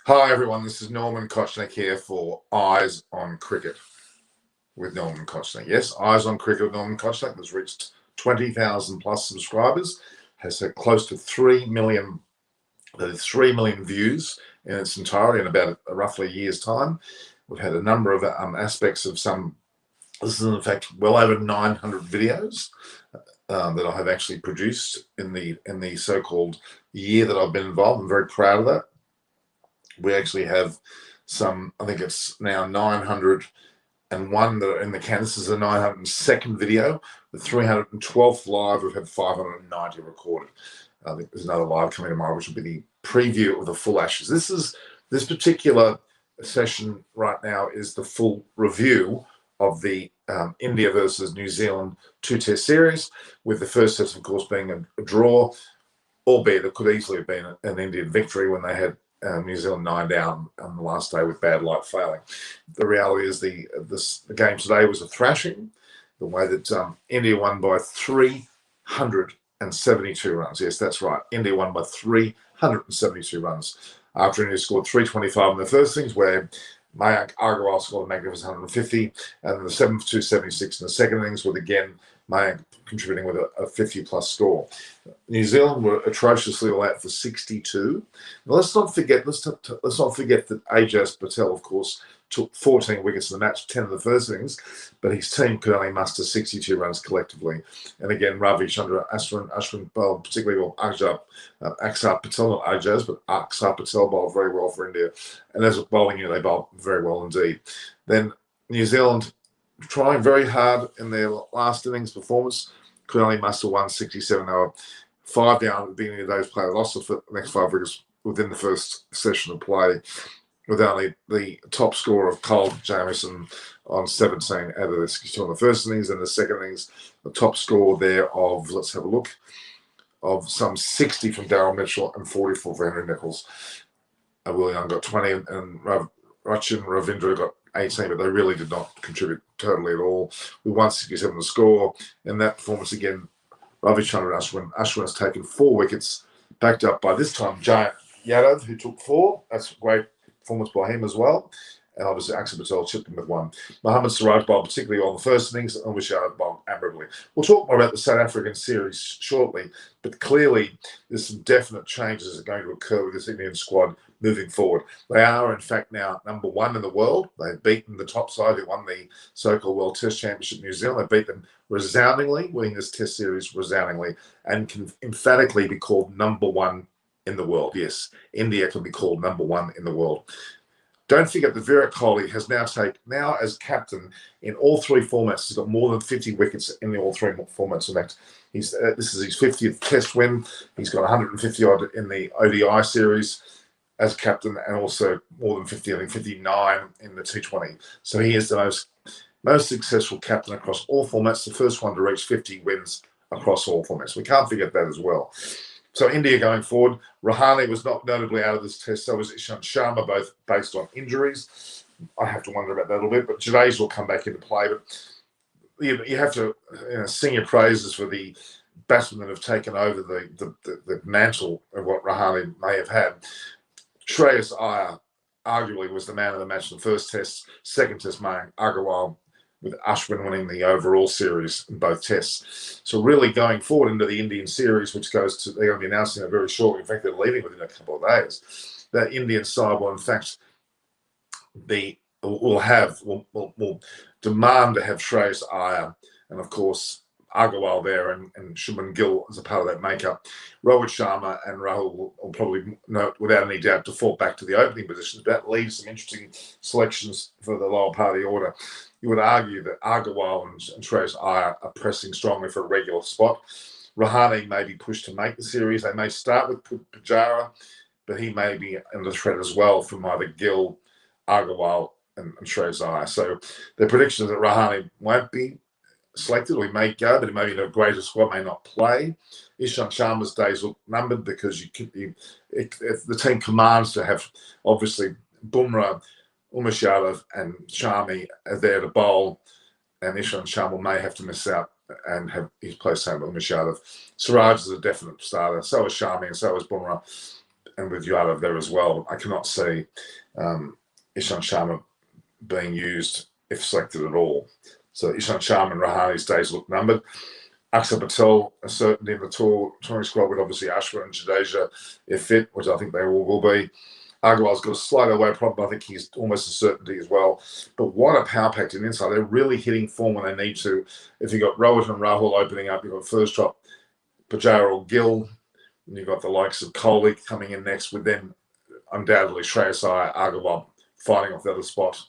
Hi everyone, this is Norman Kochnick here for Eyes on Cricket with Norman Kochnick. Yes, Eyes on Cricket with Norman Kochnick has reached 20,000 plus subscribers, has had close to 3 million views in its entirety in about roughly a year's time. We've had a number of aspects of this is in fact well over 900 videos that I have actually produced in the so-called year that I've been involved. I'm very proud of that. We actually have I think it's now 901 that are in the can. This is the 902nd video. The 312th live, we've had 590 recorded. I think there's another live coming tomorrow, which will be the preview of the full Ashes. This particular session right now is the full review of the India versus New Zealand two-test series, with the first test, of course, being a draw, albeit it could easily have been an Indian victory when they had New Zealand 9 down on the last day with bad light failing. The reality is the game today was a thrashing, the way that India won by 372 runs. Yes, that's right. India won by 372 runs after India scored 325 in the first innings, where Mayank Agarwal scored a magnificent 150, and the 7 for 276 in the second innings, with again Mayank contributing with a 50-plus score. New Zealand were atrociously all out for 62. Now, let's not forget that Ajaz Patel, of course, took 14 wickets in the match, 10 in the first innings, but his team could only muster 62 runs collectively. And again, Ravichandran Ashwin bowled particularly well. Axar Patel, not Ajaz, but Axar Patel bowled very well for India. And as a bowling unit, they bowled very well indeed. Then New Zealand, trying very hard in their last innings performance, could only muster 167. They were 5 down at the beginning of those play. They lost the next 5 wickets within the first session of play, with only the top score of Cole Jamieson on 17 out of the 62 in the first innings, and the second innings, the top score there of, let's have a look, of some 60 from Darryl Mitchell and 44 for Henry Nichols. Will Young got 20, and Ravindra got 18, but they really did not contribute totally at all. With 167 the score, in that performance again, Ravichandran Ashwin has taken 4 wickets, backed up by this time Jayant Yadav, who took 4. That's a great performance by him as well. And obviously Axar Patel chipped him with 1. Mohammad Siraj bowled particularly on the first innings, and Wishart bowled admirably. We'll talk more about the South African series shortly, but clearly there's some definite changes that are going to occur with this Indian squad moving forward. They are, in fact, now #1 in the world. They've beaten the top side who won the so-called World Test Championship, New Zealand. They beat them resoundingly, winning this Test series resoundingly, and can emphatically be called #1 in the world. Yes, India can be called #1 in the world. Don't forget that Virat Kohli has now as captain in all 3 formats. He's got more than 50 wickets in all 3 formats. In fact, this is his 50th Test win. He's got 150 odd in the ODI series as captain, and also more than 50, I think 59 in the T20. So he is the most successful captain across all formats, the first one to reach 50 wins across all formats. We can't forget that as well. So India going forward, Rahane was not notably out of this test, so was Ishant Sharma, both based on injuries. I have to wonder about that a little bit, but Jadeja will come back into play. But you have to sing your praises for the batsmen that have taken over the mantle of what Rahane may have had. Shreyas Iyer arguably was the man of the match in the first test. Second test, Mayank Agarwal, with Ashwin winning the overall series in both tests. So really going forward into the Indian series, which they're going to be announcing it very shortly. In fact, they're leaving within a couple of days. That Indian side will, in fact, will demand to have Shreyas Iyer and, of course, Agarwal there and Shubman Gill as a part of that makeup. Rohit Sharma and Rahul will probably, without any doubt, default back to the opening positions. That leaves some interesting selections for the lower part of the order. You would argue that Agarwal and Shreyas Iyer are pressing strongly for a regular spot. Rahane may be pushed to make the series. They may start with Pujara, but he may be under threat as well from either Gill, Agarwal, and Shreyas Iyer. So the prediction is that Rahane won't be selected, or he may go, but he may be in a greater squad, may not play. Ishant Sharma's days look numbered because the team commands to have, obviously, Bumrah, Umesh Yadav and Shami are there to bowl, and Ishant Sharma may have to miss out and have his place taken by Umesh Yadav. Siraj is a definite starter, so is Shami, and so is Bumrah. and with Yadav there as well. I cannot see Ishant Sharma being used if selected at all. So Ishant Sharma and Rahani's days look numbered. Akshar Patel, a certainty in the touring squad, with obviously Ashwin and Jadeja if fit, which I think they all will be. Agarwal's got a slight away problem. I think he's almost a certainty as well. But what a power packed in inside. They're really hitting form when they need to. If you've got Rohit and Rahul opening up, you've got first drop Pujara or Gill, and you've got the likes of Kohli coming in next, with them undoubtedly Shreyas Iyer, Agarwal fighting off the other spot,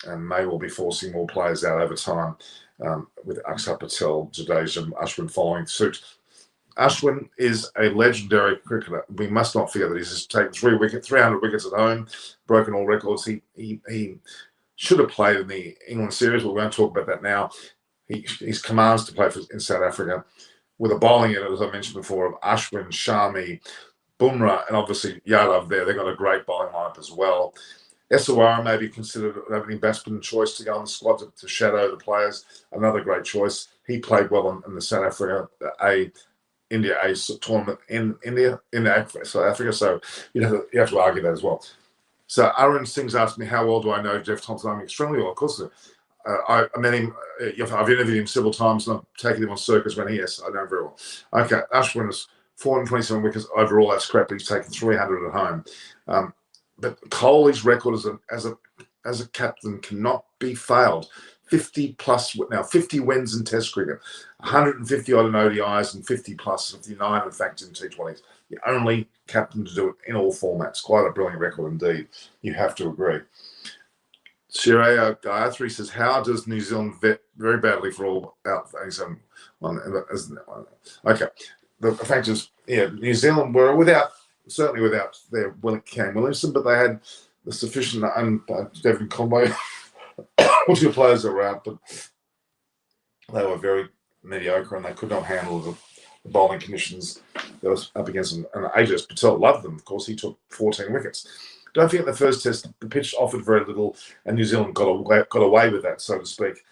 and may well be forcing more players out over time, with Akshar Patel, Jadeja, and Ashwin following suit. Ashwin is a legendary cricketer. We must not forget that he's taken 300 wickets at home, broken all records. He should have played in the England series, but we won't talk about that now. He's commands to play in South Africa, with a bowling unit, as I mentioned before, of Ashwin, Shami, Bumrah, and obviously Yadav there. They've got a great bowling lineup as well. Esawara may be considered an opening batsman choice to go on the squad to shadow the players. Another great choice. He played well in the South Africa India A tournament in South Africa. So you have to argue that as well. So Aaron Singh's asked me, how well do I know Jeff Thompson? I'm extremely well. Of course, I met him. I've interviewed him several times, and I've taken him on circuits when yes, I know him very well. Okay, Ashwin is 427 wickets overall. That's crap. He's taken 300 at home. But Kohli's record as a captain cannot be failed. 50 wins in Test cricket, 150 odd in ODIs, and 50 plus, 59 in fact in T20s. The only captain to do it in all formats. Quite a brilliant record indeed. You have to agree. Shiraya Gayatri says, how does New Zealand vet very badly for all out 87? Okay. The fact is, New Zealand were certainly without their Cam Williamson, but they had the sufficient Devon Conway, two players that were out, but they were very mediocre and they could not handle the bowling conditions that was up against them. And Ajaz Patel loved them. Of course, he took 14 wickets. Don't forget the first test, the pitch offered very little, and New Zealand got away with that, so to speak,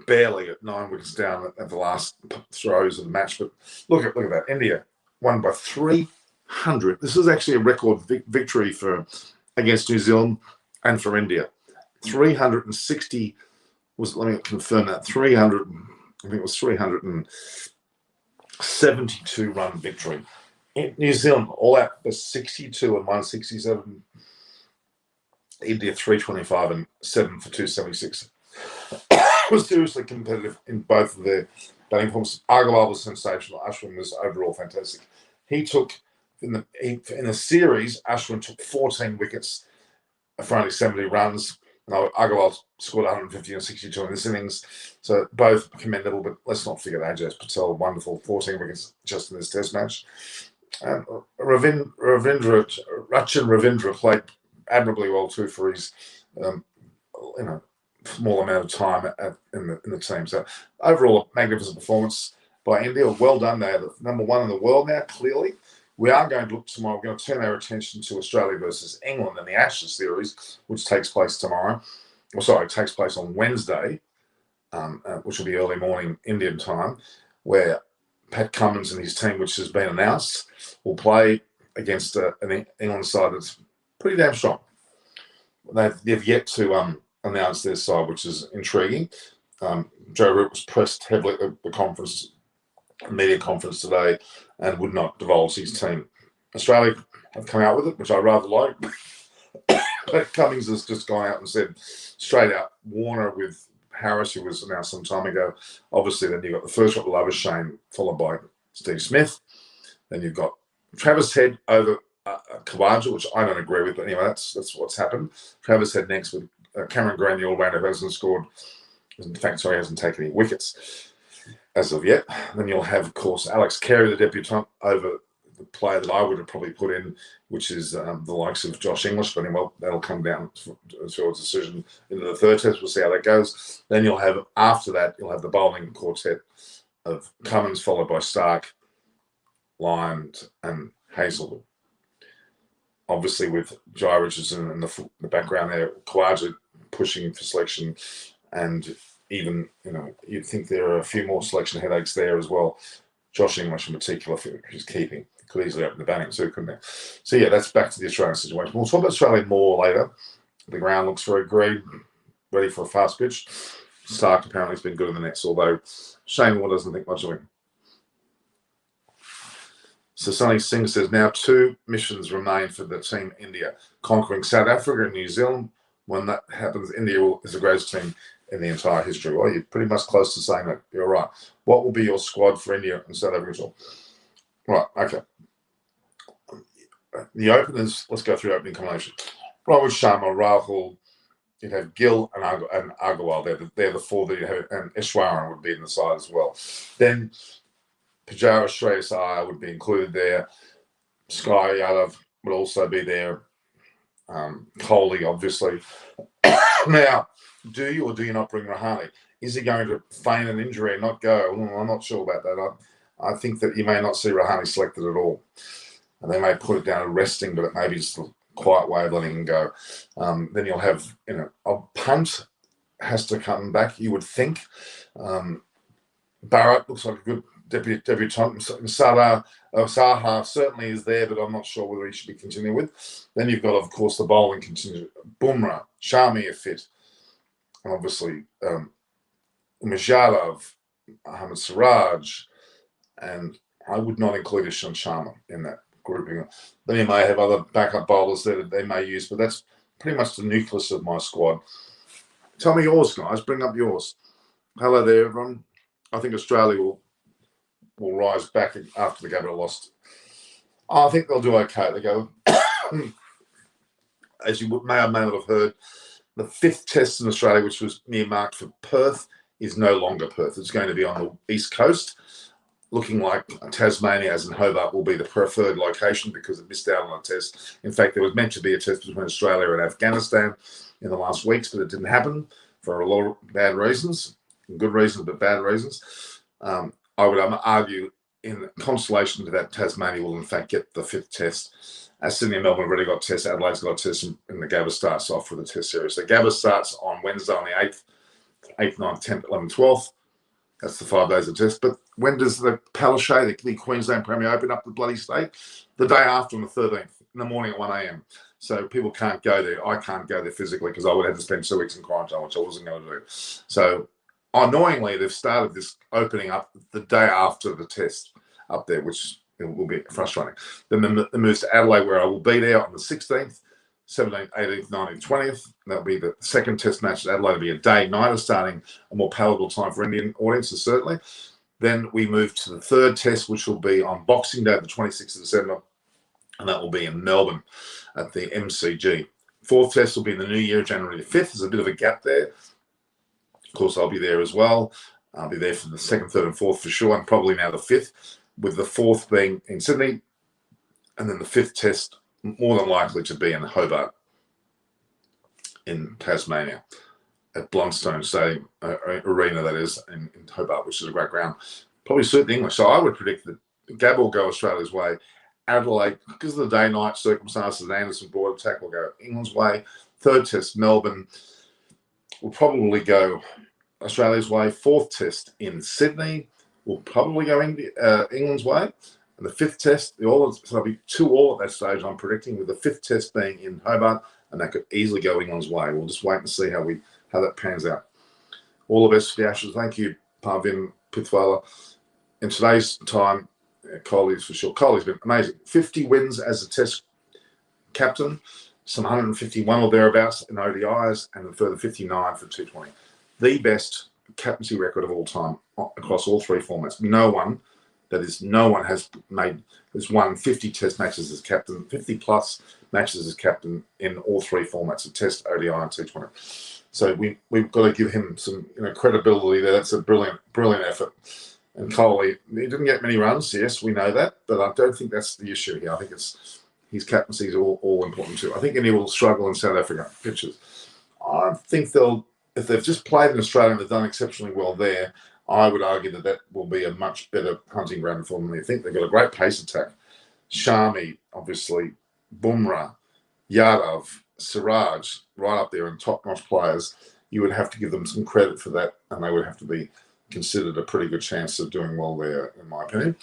barely at 9 wickets down at the last throws of the match. But look at that. India won by 300. This is actually a record victory against New Zealand and for India. 360 was, let me confirm that, 300, I think it was 372 run victory. In New Zealand, all out for 62 and 167. India 325 and 7 for 276. Was seriously competitive in both of their batting forms. Agarwal was sensational. Ashwin was overall fantastic. He took, in the series, Ashwin took 14 wickets for only 70 runs. No, Agarwal scored 150 and 62 in this innings. So both commendable, but let's not forget Ajaz Patel, wonderful 14 wickets just in this test match. Ravindra played admirably well too for his small amount of time in the team. So overall, a magnificent performance by India. Well done. They're the number one in the world now, clearly. We are going to look tomorrow. We're going to turn our attention to Australia versus England in the Ashes series, which takes place tomorrow. It takes place on Wednesday, which will be early morning Indian time, where Pat Cummins and his team, which has been announced, will play against an England side that's pretty damn strong. They've yet to announce their side, which is intriguing. Joe Root was pressed heavily at the media conference today, and would not divulge his team. Australia have come out with it, which I rather like. Pat Cummins has just gone out and said straight out, Warner with Harris, who was announced some time ago. Obviously, then you've got the first shot of Labuschagne, followed by Steve Smith. Then you've got Travis Head over Khawaja, which I don't agree with, but anyway, that's what's happened. Travis Head next with Cameron Green, the all-rounder, who hasn't scored. In fact, he hasn't taken any wickets as of yet. Then you'll have, of course, Alex Carey, the debutant, over the player that I would have probably put in, which is the likes of Josh English. But anyway, that'll come down to a decision into the third test. We'll see how that goes. Then after that, you'll have the bowling quartet of Cummins, followed by Stark, Lyons, and Hazelwood. Obviously, with Jai Richardson in the background there, Khawaja pushing for selection, and even, you'd think there are a few more selection headaches there as well. Josh English in particular, who's keeping. Could easily open the batting too, couldn't it? So yeah, that's back to the Australian situation. We'll talk about Australia more later. The ground looks very green, ready for a fast pitch. Stark apparently has been good in the nets, although Shane Warne doesn't think much of him. So Sonny Singh says, now 2 missions remain for the team India, conquering South Africa and New Zealand. When that happens, India is the greatest team in the entire history. Well, you're pretty much close to saying that. You're right. What will be your squad for India and South Africa? Right, okay. The openers, let's go through opening combination. Robert Sharma, Rahul, you'd have Gill and Agarwal. They're the 4 that you have, and Ishwaran would be in the side as well. Then Pujara, Shreyas Iyer would be included there. Sky Yadav would also be there. Kohli, obviously. Now, do you or do you not bring Rahane? Is he going to feign an injury and not go? I'm not sure about that. I think that you may not see Rahane selected at all. And they may put it down to resting, but it may be just a quiet way of letting him go. Then you'll have, a punt has to come back, you would think. Barrett looks like a good debutant. Saha certainly is there, but I'm not sure whether he should be continuing with. Then you've got, of course, the bowling continue. Bumrah, Shami are fit. And obviously, Mijadov, Ahmed Siraj, and I would not include Ishant Sharma in that grouping. Then you may have other backup bowlers that they may use, but that's pretty much the nucleus of my squad. Tell me yours, guys. Bring up yours. Hello there, everyone. I think Australia will rise back after the Gabba lost. I think they'll do okay. They go, as you may or may not have heard, the 5th test in Australia, which was earmarked for Perth, is no longer Perth. It's going to be on the east coast, looking like Tasmania, as in Hobart, will be the preferred location because it missed out on a test. In fact, there was meant to be a test between Australia and Afghanistan in the last weeks, but it didn't happen for a lot of bad reasons. Good reasons, but bad reasons. I would argue in consolation to that, Tasmania will in fact get the 5th test. As Sydney and Melbourne have already got tests, Adelaide's got a test, and the Gabba starts off with a test series. So Gabba starts on Wednesday on the 8th, 9th, 10th, 11th, 12th. That's the 5 days of test. But when does the Palaszczuk, the Queensland Premier, open up the bloody state? The day after, on the 13th, in the morning at 1 a.m. So people can't go there. I can't go there physically because I would have to spend 2 weeks in quarantine, which I wasn't going to do. So annoyingly, they've started this opening up the day after the test up there, which will be frustrating. Then the moves to Adelaide, where I will be there on the 16th, 17th, 18th, 19th, 20th. That'll be the second test match at Adelaide. Will be a day, night of starting, a more palatable time for Indian audiences, certainly. Then we move to the 3rd test, which will be on Boxing Day, the 26th of December, and that will be in Melbourne at the MCG. 4th test will be in the new year, January the 5th. There's a bit of a gap there. Of course, I'll be there as well. I'll be there for the 2nd, 3rd, and 4th for sure, and probably now the 5th, with the 4th being in Sydney, and then the 5th test more than likely to be in Hobart in Tasmania at Blundstone Stadium Arena, that is, in Hobart, which is a great ground. Probably suit the English. So I would predict that Gabba will go Australia's way. Adelaide, because of the day-night circumstances, and Anderson board attack will go England's way. 3rd test, Melbourne will probably go Australia's way. 4th test in Sydney will probably go England's way. And the 5th test, so there'll be 2 all at that stage, I'm predicting, with the 5th test being in Hobart, and that could easily go England's way. We'll just wait and see how that pans out. All the best for the Ashes. Thank you, Parvin Pithwala. In today's time, Kohli's for sure. Kohli's been amazing. 50 wins as a test captain, some 151 or thereabouts in ODIs, and a further 59 for 220. The best captaincy record of all time across all 3 formats. No one has won 50 test matches as captain, 50 plus matches as captain in all 3 formats of test, ODI, and T20. So we've got to give him some credibility there. That's a brilliant effort. And Kohli, he didn't get many runs, yes, we know that, but I don't think that's the issue here. I think it's his captaincy is all important too. I think India will struggle in South Africa pitches. I think if they've just played in Australia and they've done exceptionally well there, I would argue that will be a much better hunting ground for them than they think. They've got a great pace attack. Shami, obviously, Bumrah, Yadav, Siraj, right up there, and top-notch players. You would have to give them some credit for that, and they would have to be considered a pretty good chance of doing well there, in my opinion.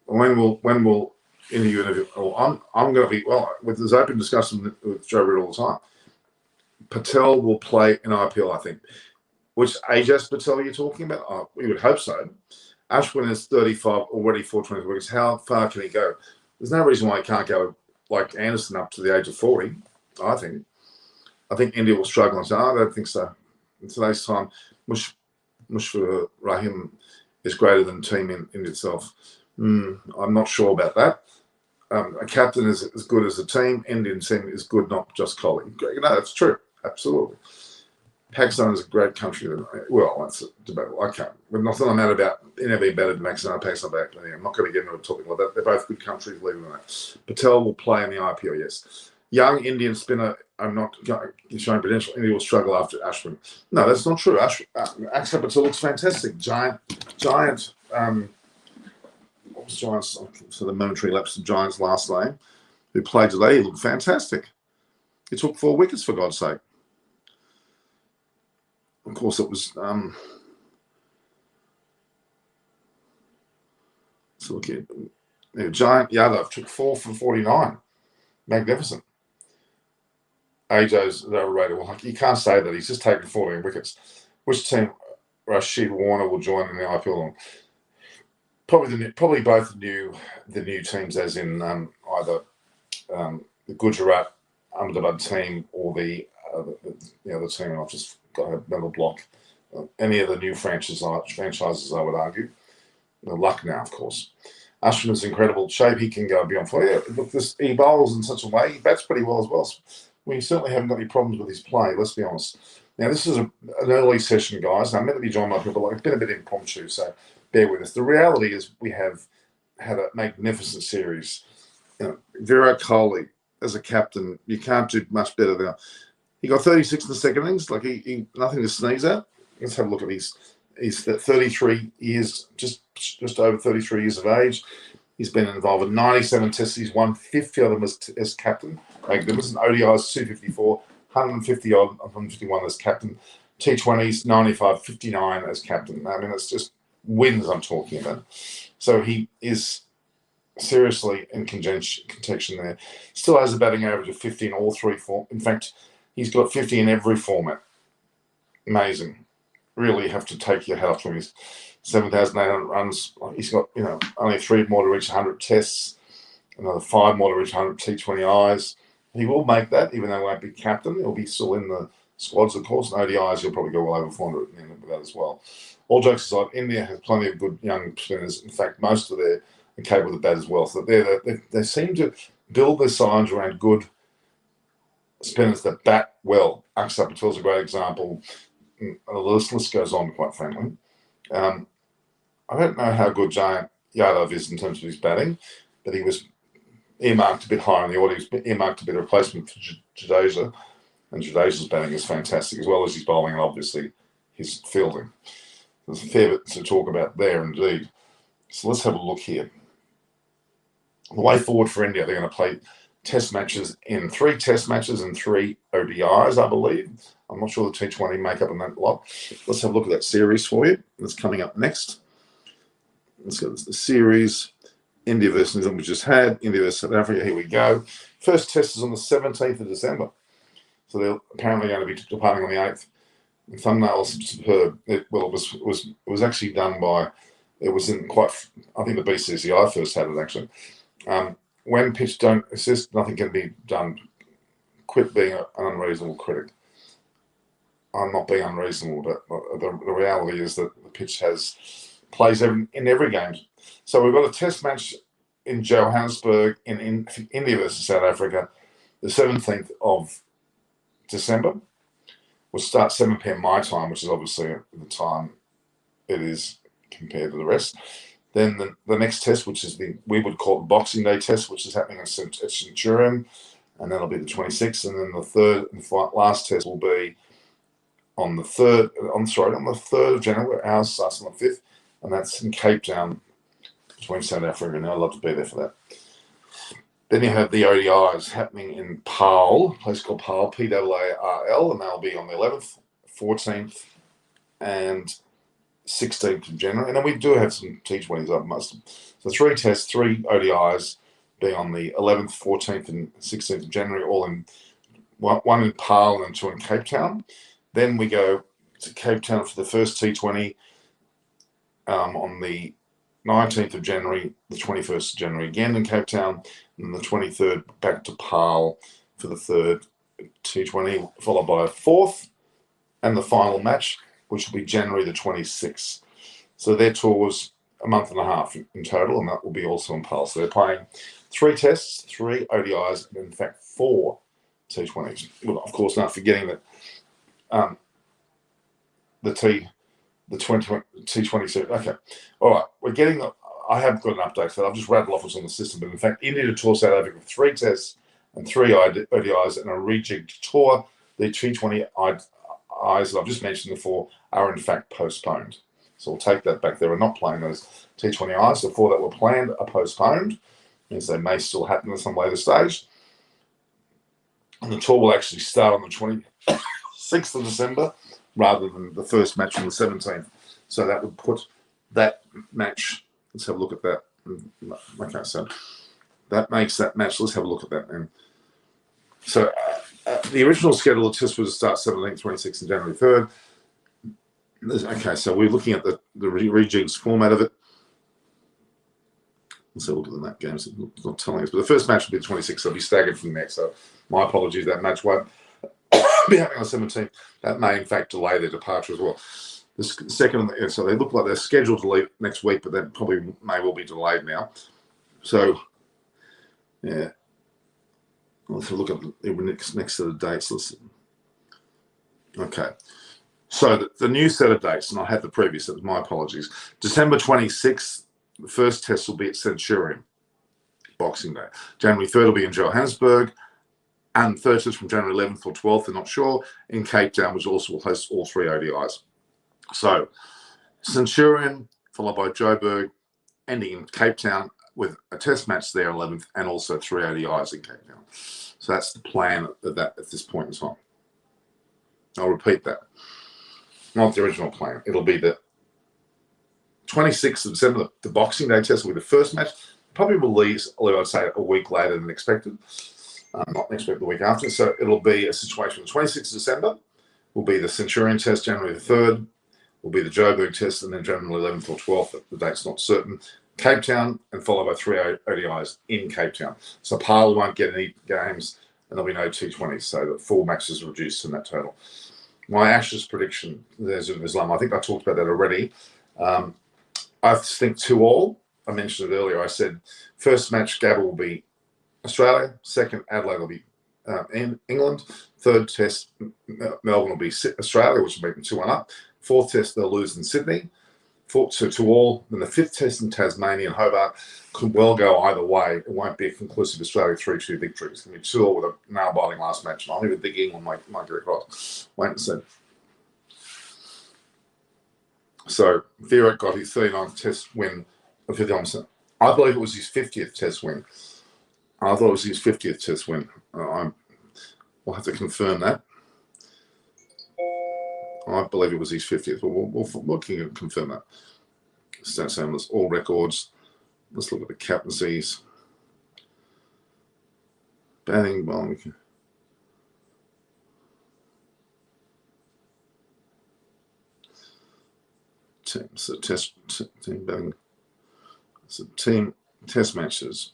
when will interview? Oh, I'm going to be with this open discussion with Joe Ridd all the time. Patel will play in IPL, I think. Which Ajaz Patel you're talking about? Oh, we would hope so. Ashwin is 35 already, 420 wickets. How far can he go? There's no reason why he can't go like Anderson up to the age of 40. I think India will struggle and say, I don't think so. In today's time, Mushfiqur Rahim is greater than team in itself. I'm not sure about that. A captain is as good as a team. Indian team is good, not just Kohli. That's true. Absolutely. Pakistan is a great country. Well, that's debatable. I can't. But nothing I'm mad about. They're never better than Pakistan. I'm not going to get into a topic like that. They're both good countries, leaving that. Patel will play in the IPL, yes. Young Indian spinner, I'm not showing potential. India will struggle after Ashwin. No, that's not true. Axar Patel looks fantastic. Giant. What was Giants? For the momentary lapse of Giants' last name, who played today, he looked fantastic. He took 4 wickets, for God's sake. Of course, it was. So look at Giant Yadav took 4 for 49. Magnificent. Ajaz is overrated. Well, you can't say that. He's just taken 14 wickets. Which team Rashid Warner will join in the IPL? Probably both the new teams, as in either the Gujarat Ahmedabad team or the other team. And I've just got a mental block. Any of the new franchises, I would argue. Lucknow, of course. Ashwin is incredible shape. He can go beyond 40. Yeah, look, he bowls in such a way. He bats pretty well as well. We certainly haven't got any problems with his play, let's be honest. Now, this is an early session, guys. I'm meant to be joined by people. It's been a bit impromptu, so bear with us. The reality is we have had a magnificent series. Virat Kohli, as a captain, you can't do much better than he got 36 in the second innings. Like he nothing to sneeze at. Let's have a look at he's 33 years, just over 33 years of age. He's been involved in 97 tests. He's won 50 of them as captain. Magnificent. ODIs 254, 150 odd, 151 as captain. T20s 95, 59 as captain. I mean, it's just wins I'm talking about. So he is seriously in contention there. Still has a batting average of 50 in all 3 formats. In fact, he's got 50 in every format. Amazing. Really have to take your hat off to him. He's 7,800 runs. He's got only 3 more to reach 100 tests, another 5 more to reach 100 T20Is. He will make that, even though he won't be captain. He'll be still in the squads, of course. And ODIs, he'll probably go well over 400 with that as well. All jokes aside, India has plenty of good young spinners. In fact, most of them are capable of bat as well. So they seem to build their sides around good spinners that bat well. Axar Patel's a great example. And the list goes on, quite frankly. I don't know how good Giant Yadav is in terms of his batting, but he was earmarked a bit higher in the order. He was earmarked to be a replacement for Jadeja, and Jadeja's batting is fantastic, as well as his bowling and obviously his fielding. There's a fair bit to talk about there, indeed. So let's have a look here. The way forward for India, they're going to play test matches in 3 test matches and 3 ODIs, I believe. I'm not sure the T20 makeup and that lot. Let's have a look at that series for you. That's coming up next. Let's go to the series. India versus New Zealand, we just had. India versus South Africa, here we go. First test is on the 17th of December. So they're apparently going to be departing on the 8th. The thumbnails superb. It was actually done by, it was in quite, I think the BCCI first had it actually. When pitch don't assist, nothing can be done. Quit being an unreasonable critic. I'm not being unreasonable, but the reality is that the pitch plays in every game. So we've got a test match in Johannesburg in India versus South Africa, the 17th of December. We'll start 7 p.m. my time, which is obviously the time it is compared to the rest. Then the next test, which is we would call it the Boxing Day test, which is happening at Centurion, and that'll be the 26th. And then the third and last test will be on the 3rd of January. Ours starts on the 5th, and that's in Cape Town between South Africa, and I'd love to be there for that. Then you have the ODIs happening in Paarl, a place called Paarl, P-A-A-R-L, and they'll be on the 11th, 14th, and 16th of January. And then we do have some T20s up most. So 3 tests, 3 ODIs being on the 11th, 14th, and 16th of January, all in one in Parle and 2 in Cape Town. Then we go to Cape Town for the first T20 on the 19th of January, the 21st of January again in Cape Town, and the 23rd back to Parle for the third T20, followed by a fourth and the final match, which will be January the 26th. So their tour's a month and a half in total, and that will be also in Parle. So they're playing 3 tests, 3 ODIs, and in fact 4 T20s. Well, of course, not forgetting that the T20. Okay, all right. We're getting. I have got an update for that. I've just rattled off what's on the system, but in fact, India to tour South Africa with 3 tests and 3 ODIs and a rejigged tour. The T20 I's that I've just mentioned before are in fact postponed. So we'll take that back. They were not playing those T20Is. The 4 that were planned are postponed. Means they may still happen at some later stage. And the tour will actually start on the 26th of December rather than the first match on the 17th. So that would put that match. Let's have a look at that. Okay, so that makes that match. Let's have a look at that then. So the original schedule of test was to start 17th, 26th, and January 3rd. Okay, so we're looking at the rejigs format of it. Let's have a look at the map games. It's not telling us, but the first match will be the 26th. So it'll be staggered from there. So my apologies, that match won't be happening on the 17th. That may, in fact, delay their departure as well. The second, so they look like they're scheduled to leave next week, but that probably may well be delayed now. So, yeah. Let's have a look at the next set of dates. Okay. So the new set of dates, and I had the previous, my apologies. December 26th, the first test will be at Centurion, Boxing Day. January 3rd will be in Johannesburg, and third test from January 11th or 12th, they're not sure, in Cape Town, which also will host all 3 ODIs. So Centurion, followed by Joburg, ending in Cape Town with a test match there 11th, and also 3 ODIs in Cape Town. So that's the plan of that at this point in time. I'll repeat that. Not the original plan. It'll be the 26th of December, the Boxing Day test will be the first match. Probably will release, although I'd say a week later than expected. Not next week, the week after. So it'll be a situation. The 26th of December will be the Centurion test, January the 3rd. Will be the Joburg test, and then January 11th or 12th. The date's not certain. Cape Town, and followed by 3 ODIs in Cape Town. So Parle won't get any games, and there'll be no T20s. So the 4 matches are reduced in that total. My Ashes prediction, there's Islam. I think I talked about that already. I think 2-2. I mentioned it earlier. I said first match, Gabba will be Australia. Second, Adelaide will be England. Third test, Melbourne will be Australia, which will make them 2-1 up. Fourth test, they'll lose in Sydney. 2-2. Then the 5th test in Tasmania and Hobart could well go either way. It won't be a conclusive Australia 3-2 victory. It's going to be 2-2 with a nail-biting last match. And I don't even think England might get across. Wait and see. So Theo got his 39th test win of 51%. I believe it was his 50th test win. I thought it was his 50th test win. We'll have to confirm that. I believe it was his 50th. We'll confirm that. Stats analyst, all records. Let's look at the captaincies. Batting, bowling. So team batting. So team test matches.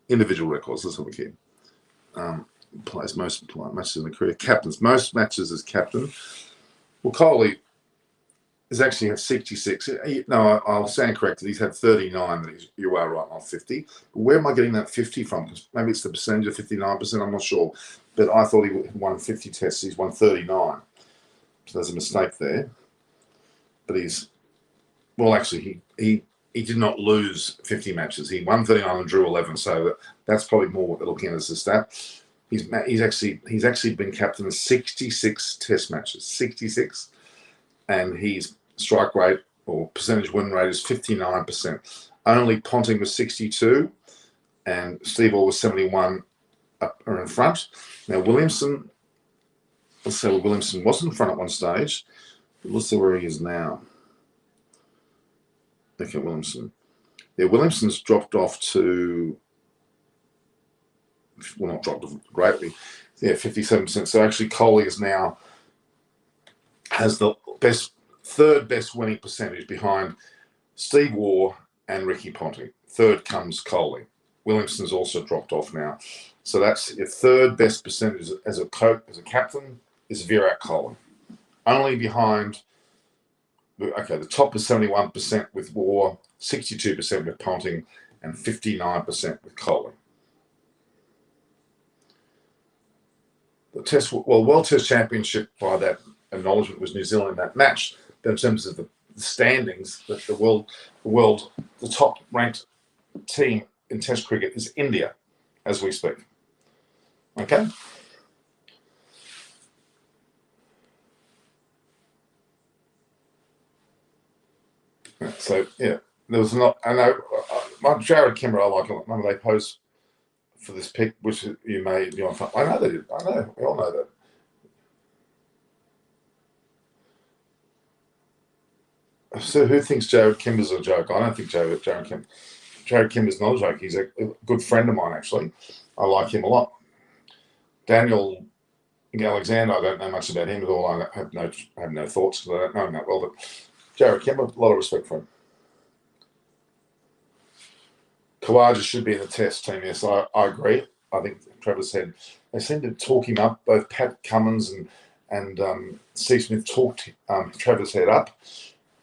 Individual records. Let's have a look here. Plays most matches in the career. Captains, most matches as captain. Well, Coley has actually had 66. No, I'll stand corrected. He's had 39. But you are right, not 50. But where am I getting that 50 from? Because maybe it's the percentage of 59%. I'm not sure. But I thought he won 50 tests. He's won 39. So there's a mistake there. But actually, he did not lose 50 matches. He won 39 and drew 11. So that's probably more what they're looking at as a stat. He's actually been captain of 66 test matches, 66, and his strike rate or percentage win rate is 59%. Only Ponting was 62, and Steve Orr was 71 up or in front. Now Williamson, let's say Williamson was in front at one stage, but let's see where he is now. Okay, Williamson. Yeah, Williamson's dropped off to, well, not dropped off greatly. Yeah, 57%. So actually, Coley is now has the third best winning percentage behind Steve Waugh and Ricky Ponting. Third comes Coley. Williamson's also dropped off now. So that's your third best percentage as a captain is Virat Kohli. Only behind, okay, the top is 71% with Waugh, 62% with Ponting, and 59% with Kohli. The World Test Championship, by that acknowledgement, was New Zealand in that match. But in terms of the standings, the top ranked team in Test cricket is India, as we speak. Okay. So yeah, there was not. I know my Jared Kimber, I like a lot. Remember they post for this pic, which you may be on. I know they did. I know. We all know that. So who thinks Jared Kimber's a joke? I don't think Jared Kimber's not a joke. He's a good friend of mine, actually. I like him a lot. Daniel Alexander, I don't know much about him at all. I have no thoughts because I don't know him that well. But Jared Kimber, a lot of respect for him. Khawaja should be in the Test team. Yes, I agree. I think Travis Head. They seem to talk him up. Both Pat Cummins and Steve Smith talked Travis Head up.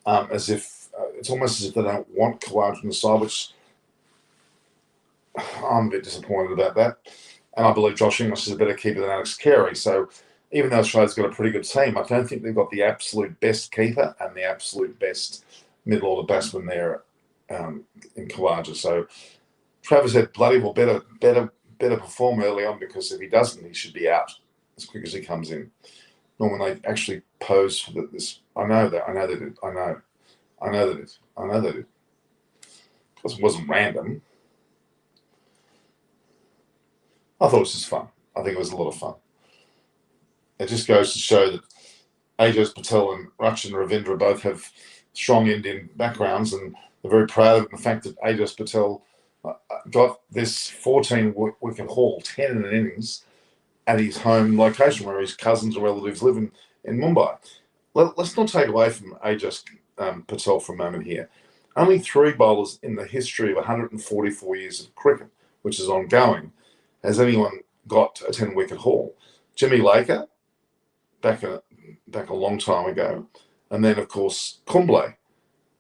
As if it's almost as if they don't want Khawaja on the side, which I'm a bit disappointed about that. And I believe Josh Inglis is a better keeper than Alex Carey. So even though Australia's got a pretty good team, I don't think they've got the absolute best keeper and the absolute best middle order batsman there in Khawaja. So Travis had bloody well better perform early on, because if he doesn't, he should be out as quick as he comes in. Nor when they actually pose for this. I know that it. Because it wasn't random. I thought it was just fun. I think it was a lot of fun. It just goes to show that Ajaz Patel and Rachin Ravindra both have strong Indian backgrounds, and they're very proud of the fact that Ajaz Patel got this 14-wicket haul, 10 in an innings, at his home location where his cousins or relatives live in Mumbai. Let's not take away from Ajaz Patel for a moment here. Only 3 bowlers in the history of 144 years of cricket, which is ongoing, has anyone got a 10-wicket haul. Jimmy Laker, back a long time ago, and then, of course, Kumble.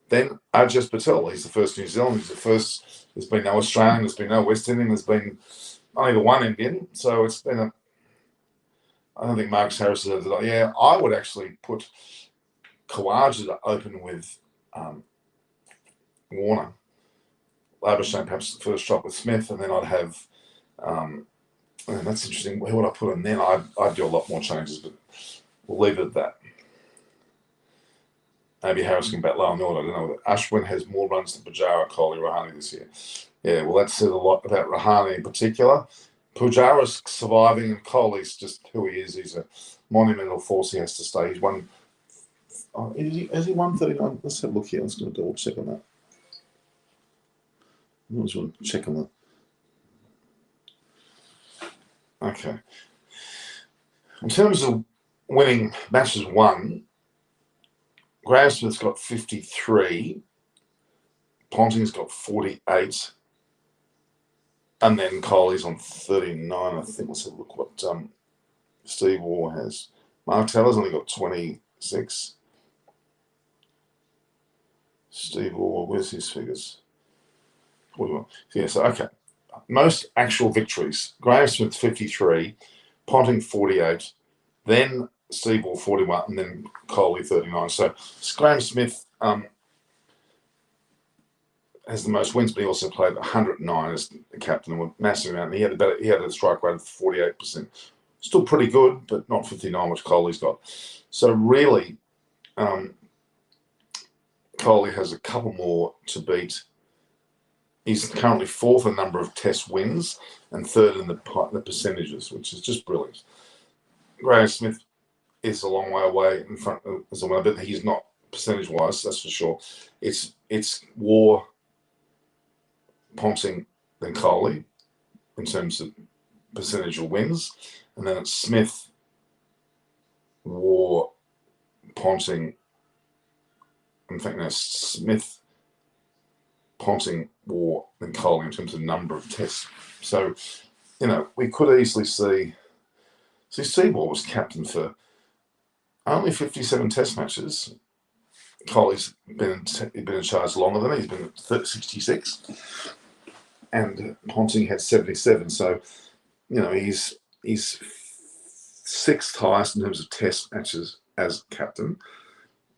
Then Ajaz Patel, he's the first New Zealand, he's the first, there's been no Australian, there's been no West Indian, there's been only the one Indian, so it's been I don't think Marcus Harris said that. Yeah, I would actually put Khawaja to open with Warner. Labuschagne perhaps the first shot with Smith, and then I'd have, and that's interesting, where would I put him then? I'd do a lot more changes, but we'll leave it at that. Maybe Harris can bat low on the order. I don't know. Ashwin has more runs than Pujara, Kohli, Rahane this year. Yeah, well, that says a lot about Rahane in particular. Pujara's surviving, and Kohli's just who he is. He's a monumental force. He has to stay. He's won. Has he won 39? Let's have a look here. Let's do a double check on that. I just want to check on that. Okay. In terms of winning matches won, Graham Smith's got 53, Ponting's got 48, and then Kohli's on 39. I think let's have a look what Steve Waugh has. Mark Taylor's only got 26. Steve Waugh, where's his figures? 41. Yeah, so okay. Most actual victories. Graham Smith 53, Ponting 48, then Steve Waugh 41, and then Kohli 39. So Graham Smith has the most wins, but he also played 109 as the captain, and a massive amount. He had a strike rate of 48%. Still pretty good, but not 59, which Kohli's got. So really, Kohli has a couple more to beat. He's currently 4th in number of Test wins and 3rd in the percentages, which is just brilliant. Graham Smith is a long way away in front of the winner, but he's not percentage-wise, that's for sure. It's War, Ponting, then Coley in terms of percentage of wins, and then it's Smith, War, Ponting. In fact, no, Smith, Ponting, War, and Coley in terms of number of tests. So, we could easily see Seymour was captain for only 57 test matches. Coley's been in charge longer than he's been at 66, and Ponting had 77. So, he's sixth highest in terms of test matches as captain,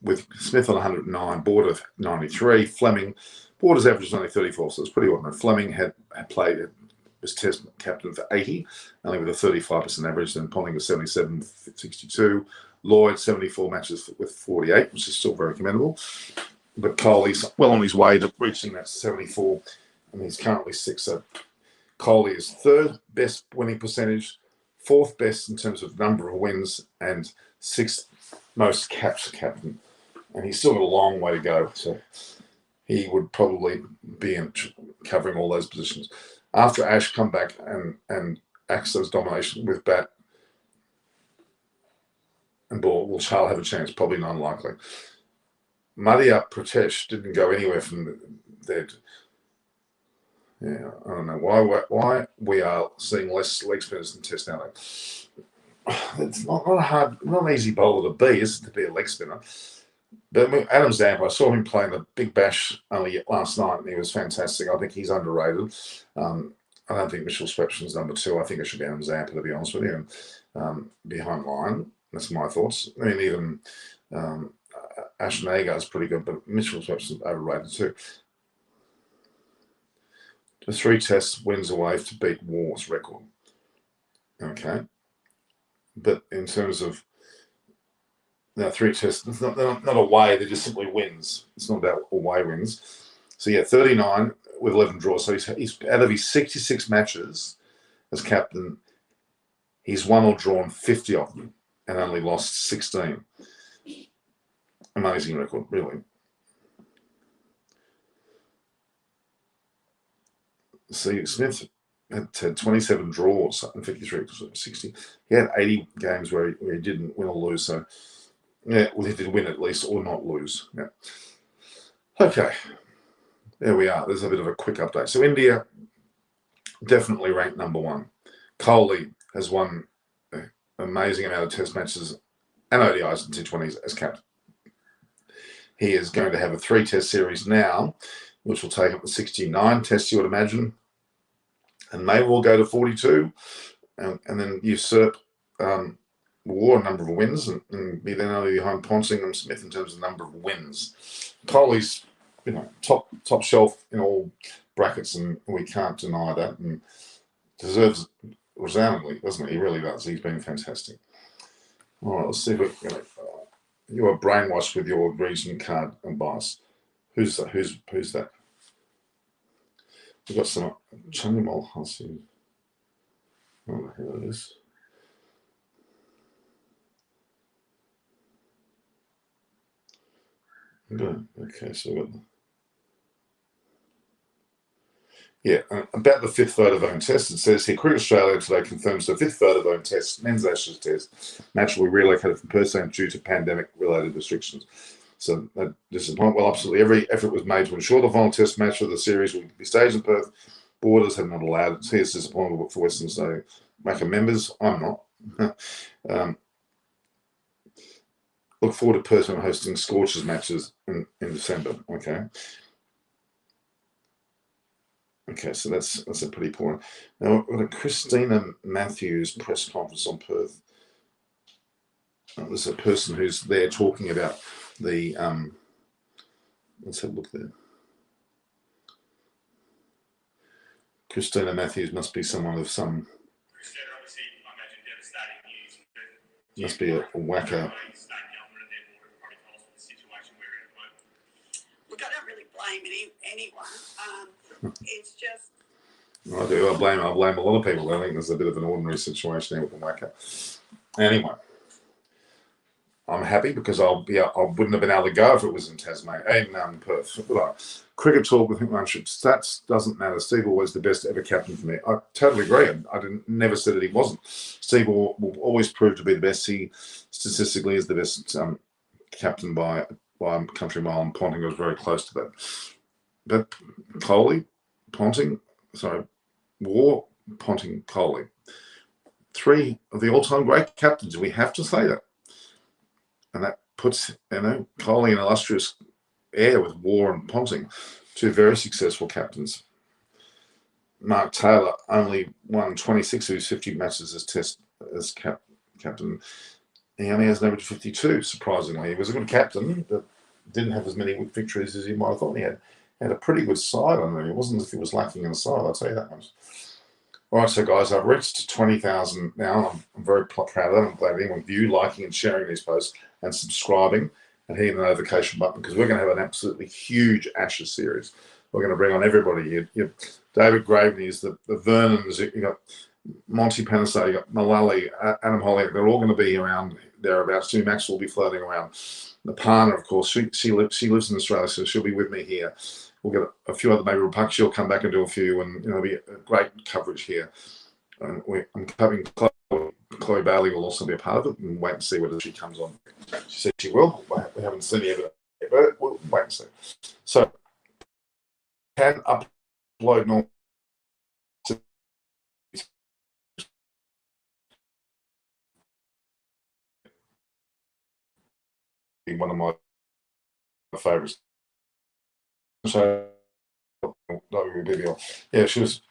with Smith on 109, Border 93, Fleming. Border's average is only 34, so it's pretty ordinary. Fleming was test captain for 80, only with a 35% average. Then Ponting was 77, 62. Lloyd, 74 matches with 48, which is still very commendable. But Coley's well on his way to reaching that 74, and he's currently sixth. So Coley is third best winning percentage, fourth best in terms of number of wins, and sixth most caps captain. And he's still got a long way to go. So he would probably be covering all those positions. After Ash come back and axe those domination with bat and ball, will Charles have a chance? Probably not unlikely. Madhya Pratesh didn't go anywhere from there. Yeah, I don't know why we are seeing less leg spinners than Test now. It's not an easy bowler to be, is it, to be a leg spinner? But Adam Zampa, I saw him playing the Big Bash only last night, and he was fantastic. I think he's underrated. I don't think Mitchell Swepson's number 2. I think it should be Adam Zampa, to be honest with you. And behind line, that's my thoughts. I mean, even Ashwin Agarwal is pretty good, but Mitchell Swepson's overrated too. The 3 tests wins away to beat War's record. Okay. But in terms of 3 tests, it's not away, they're just simply wins. It's not about away wins. So, 39 with 11 draws. So he's out of his 66 matches as captain, he's won or drawn 50 of them and only lost 16. Amazing record, really. See, Smith had 27 draws and 53, 60. He had 80 games where he didn't win or lose. So, well, he did win at least or not lose. Yeah. Okay. There we are. There's a bit of a quick update. So, India definitely ranked number 1. Kohli has won an amazing amount of test matches and ODIs and T20s as captain. He is going to have a 3-test series now, which will take up to 69 tests, you would imagine. And maybe we'll go to 42 and then usurp War a number of wins and be then only behind Ponting and Smith in terms of number of wins. Kohli's, top shelf in all brackets, and we can't deny that. And deserves resoundingly, doesn't he? He really does. He's been fantastic. All right, let's see if you are brainwashed with your region card and bias. Who's that? Who's that? We've got some Chandimal Hasi. Oh, here it is. Good. Okay, so we've got about the 5th Vodafone test. It says here, Cricket Australia today confirms the 5th Vodafone test, men's Ashes test, match will be relocated from Perth due to pandemic-related restrictions. So that disappointment. Well, absolutely every effort was made to ensure the final test match of the series will be staged in Perth. Borders have not allowed it. Here's disappointment for Western Australia members. I'm not. Look forward to Perth hosting Scorchers matches in December. Okay, so that's a pretty poor one. Now, we've got a Christina Matthews press conference on Perth. There's a person who's there talking about the, let's have a look there. Christina Matthews must be someone of some, must be a whacker. Look, I don't really blame anyone. It's just. I do. I blame a lot of people. I think there's a bit of an ordinary situation here with the whacker. Anyway. I'm happy because I wouldn't have been able to go if it was in Tasmania, in Perth. But cricket talk with ownership stats doesn't matter. Steve Waugh was the best ever captain for me. I totally agree. I never said that he wasn't. Steve Waugh will always prove to be the best. He statistically is the best captain by a country mile, and Ponting was very close to that. But Coley, Waugh, Ponting, Coley, three of the all-time great captains. We have to say that. And that puts, Coley in illustrious air with Waugh and Ponting, two very successful captains. Mark Taylor only won 26 of his 50 matches as captain. He only has an average of 52, surprisingly. He was a good captain, but didn't have as many victories as you might have thought he had. He had a pretty good side on him. It wasn't as if he was lacking in the side, I'll tell you that much. All right, so guys, I've reached 20,000 now. I'm very proud of that. I'm glad anyone of you liking and sharing these posts and subscribing and hitting the notification button, because we're going to have an absolutely huge Ashes series. We're going to bring on everybody here. David Graveney is the Vernons. You got Monty Panesar, you got Mullally, Adam Hollier. They're all going to be around thereabouts. Jimmy Max will be floating around. Napana, of course, she lives in Australia, so she'll be with me here. We'll get a few other, maybe Rapakshi will come back and do a few, and it'll be a great coverage here. And I'm covering Chloe Bailey will also be a part of it, and wait and see whether she comes on. She said she will. We haven't seen any evidence yet, but we'll wait and see. So, can upload normal. One of my favourites. So, WBBL. Yeah, she was,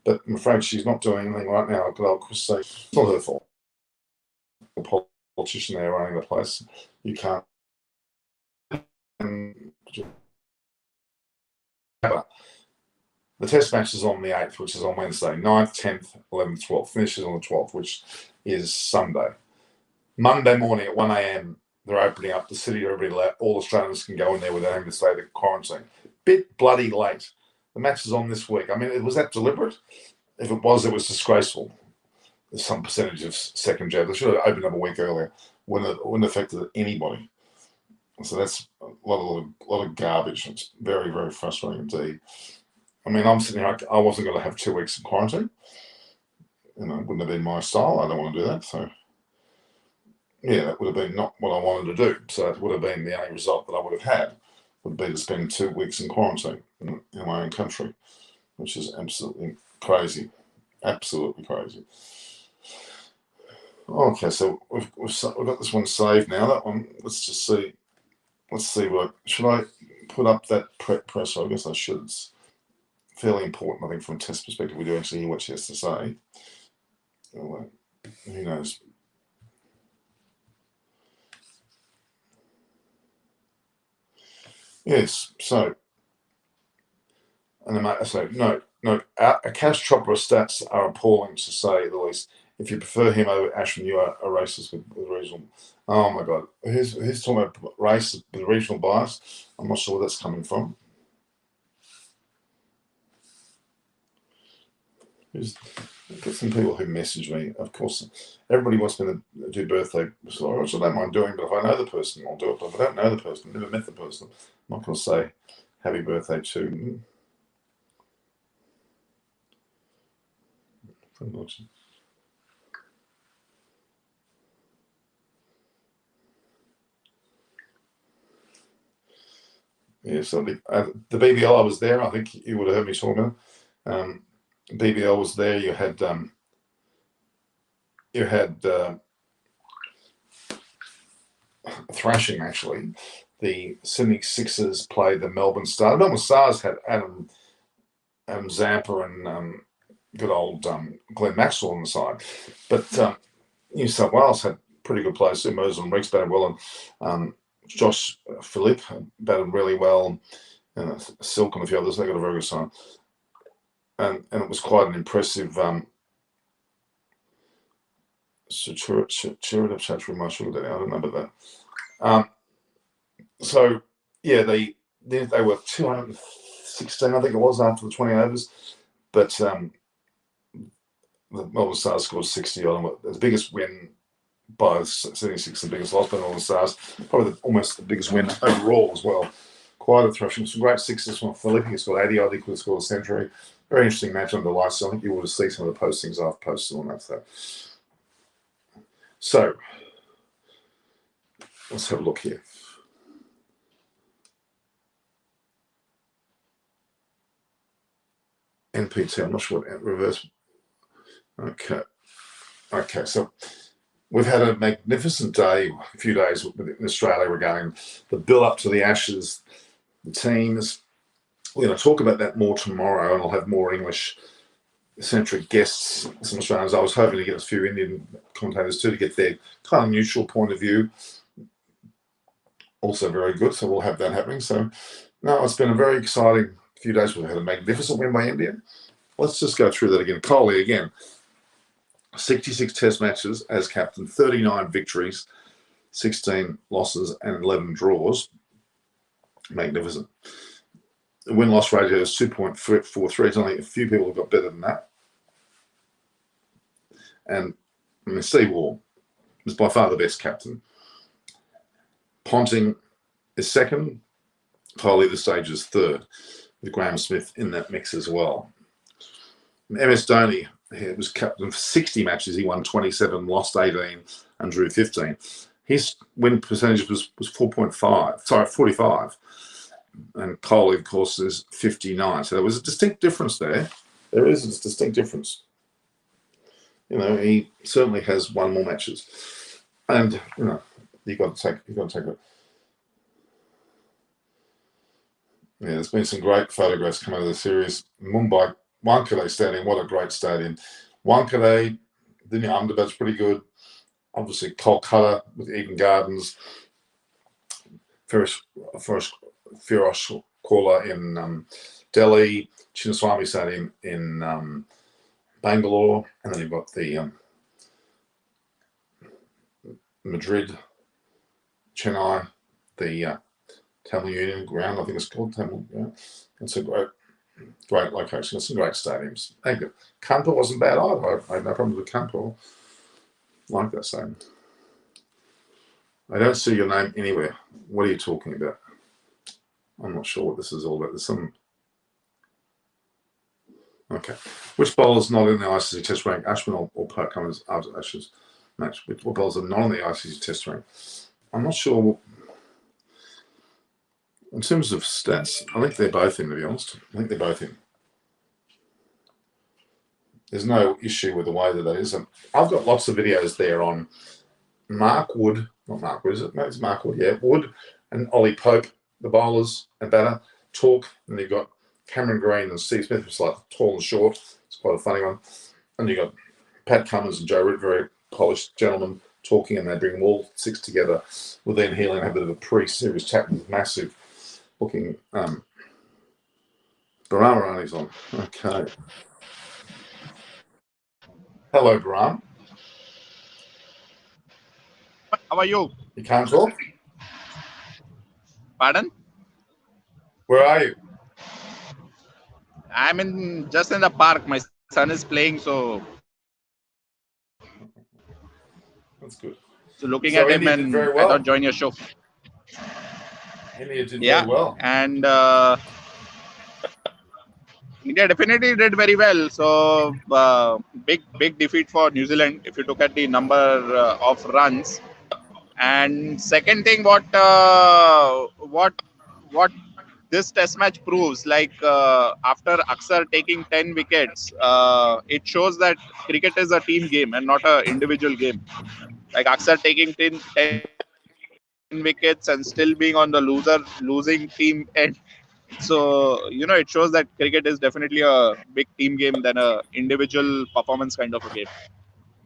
but I'm afraid she's not doing anything right now. But I'll say it's not her fault. The politician there running the place. You can't. The test match is on the 8th, which is on Wednesday. 9th, 10th, 11th, 12th. Finishes on the 12th, which is Sunday. Monday morning at 1 a.m, they're opening up the city. All Australians can go in there without having to stay at quarantine. Bit bloody late. The match is on this week. I mean, was that deliberate? If it was disgraceful. There's some percentage of second jab. They should have opened up a week earlier. Wouldn't have affected anybody. So that's a lot of garbage. It's very, very frustrating indeed. I mean, I'm sitting here. I wasn't going to have 2 weeks in quarantine. It wouldn't have been my style. I don't want to do that. So, yeah, that would have been not what I wanted to do. So it would have been the only result that I would have had, would be to spend 2 weeks in quarantine in my own country, which is absolutely crazy. Absolutely crazy. Okay, so we've got this one saved now. That one, let's just see. Let's see what, should I put up that press? I guess I should. It's fairly important, I think, from a test perspective. We do actually hear what she has to say. Who knows? Yes, so, and note, Akash Chopra's stats are appalling, to say the least. If you prefer him over Ashwin, you are a racist with regional. Oh my God, who's talking about race with regional bias? I'm not sure where that's coming from. There's some people who message me. Of course, everybody wants me to do birthday stories, which I don't mind doing, but if I know the person, I'll do it. But if I don't know the person, never met the person, I'm not going to say happy birthday to. Yeah, so the BBL, I was there. I think you would have heard me talking. BBL was there. You had thrashing, actually. The Sydney Sixers played the Melbourne Stars. Melbourne Stars had Adam Zampa and good old Glenn Maxwell on the side, but New South Wales had pretty good players. Merson Reeks batted well, and Josh Philippe batted really well, and Silk and a few others. They got a very good side, and it was quite an impressive. Chirida Chatri, I don't know about that. So yeah, they were 216, I think it was, after the 20 overs, but the Melbourne Stars scored 60 on them. The biggest win by 76, the biggest loss by all the Stars. Probably almost the biggest win overall as well. Quite a thrashing. Some great sixes from Philip. He scored 80 odd. He could have scored a century. Very interesting match under lights. So I think you would have seen some of the postings I've posted on that. So let's have a look here. NPT, I'm not sure what reverse. Okay, so we've had a magnificent day, a few days in Australia regarding the build up to the Ashes, the teams. We're going to talk about that more tomorrow, and I'll have more English-centric guests, some Australians. I was hoping to get a few Indian commentators too to get their kind of neutral point of view. Also very good, so we'll have that happening. So, no, it's been a very exciting few days. We've had a magnificent win by India. Let's just go through that again. Kohli again, 66 test matches as captain, 39 victories, 16 losses and 11 draws. Magnificent. The win-loss ratio is 2.43. There's only a few people have got better than that. And Steve Waugh is by far the best captain. Ponting is second. Kohli at this stage is third, with Graham Smith in that mix as well. MS Dhoni was captain for 60 matches. He won 27, lost 18, and drew 15. His win percentage was 45. And Kohli, of course, is 59. So there was a distinct difference there. There is a distinct difference. He certainly has won more matches. And, you've got to take it. Yeah, there's been some great photographs come out of the series. Mumbai, Wankhede Stadium, what a great stadium. Wankhede, the Ahmedabad's pretty good. Obviously, Kolkata with Eden Gardens. Firoz Kola in Delhi. Chinnaswamy Stadium in Bangalore. And then you've got the Madrid, Chennai, the Tamil Union ground, I think it's called Tamil. Yeah. It's a great location. It's some great stadiums. Thank you. Kanpur wasn't bad either. I had no problem with Kanpur. I like that stadium. I don't see your name anywhere. What are you talking about? I'm not sure what this is all about. There's some. Okay. Which bowlers not in the ICC Test rank? Ashwin or Pope Cummins after Ashes match? What bowlers are not in the ICC Test rank? I'm not sure. In terms of stats, I think they're both in, to be honest. I think they're both in. There's no issue with the way that is. And I've got lots of videos there on Mark Wood, not Mark Wood, is it? No, it's Mark Wood, yeah. Wood and Ollie Pope, the bowlers and batter, talk. And you've got Cameron Green and Steve Smith, who's like tall and short. It's quite a funny one. And you've got Pat Cummins and Joe Root, very polished gentlemen, talking, and they bring all six together with Ian Healy and have a bit of a pre-series chat with massive looking Baramarani's on. Okay. Hello, Baram. How are you? You can't talk? Pardon? Where are you? I'm just in the park. My son is playing, so That's good. So looking So at him, India did and very I well. thought join your show. India did Yeah, very well. and India definitely did very well. So big defeat for New Zealand if you look at the number of runs. And second thing, what this test match proves, like after Aksar taking 10 wickets, it shows that cricket is a team game and not an individual game. Like Aksar taking 10 wickets and still being on the losing team end. So, it shows that cricket is definitely a big team game than a individual performance kind of a game.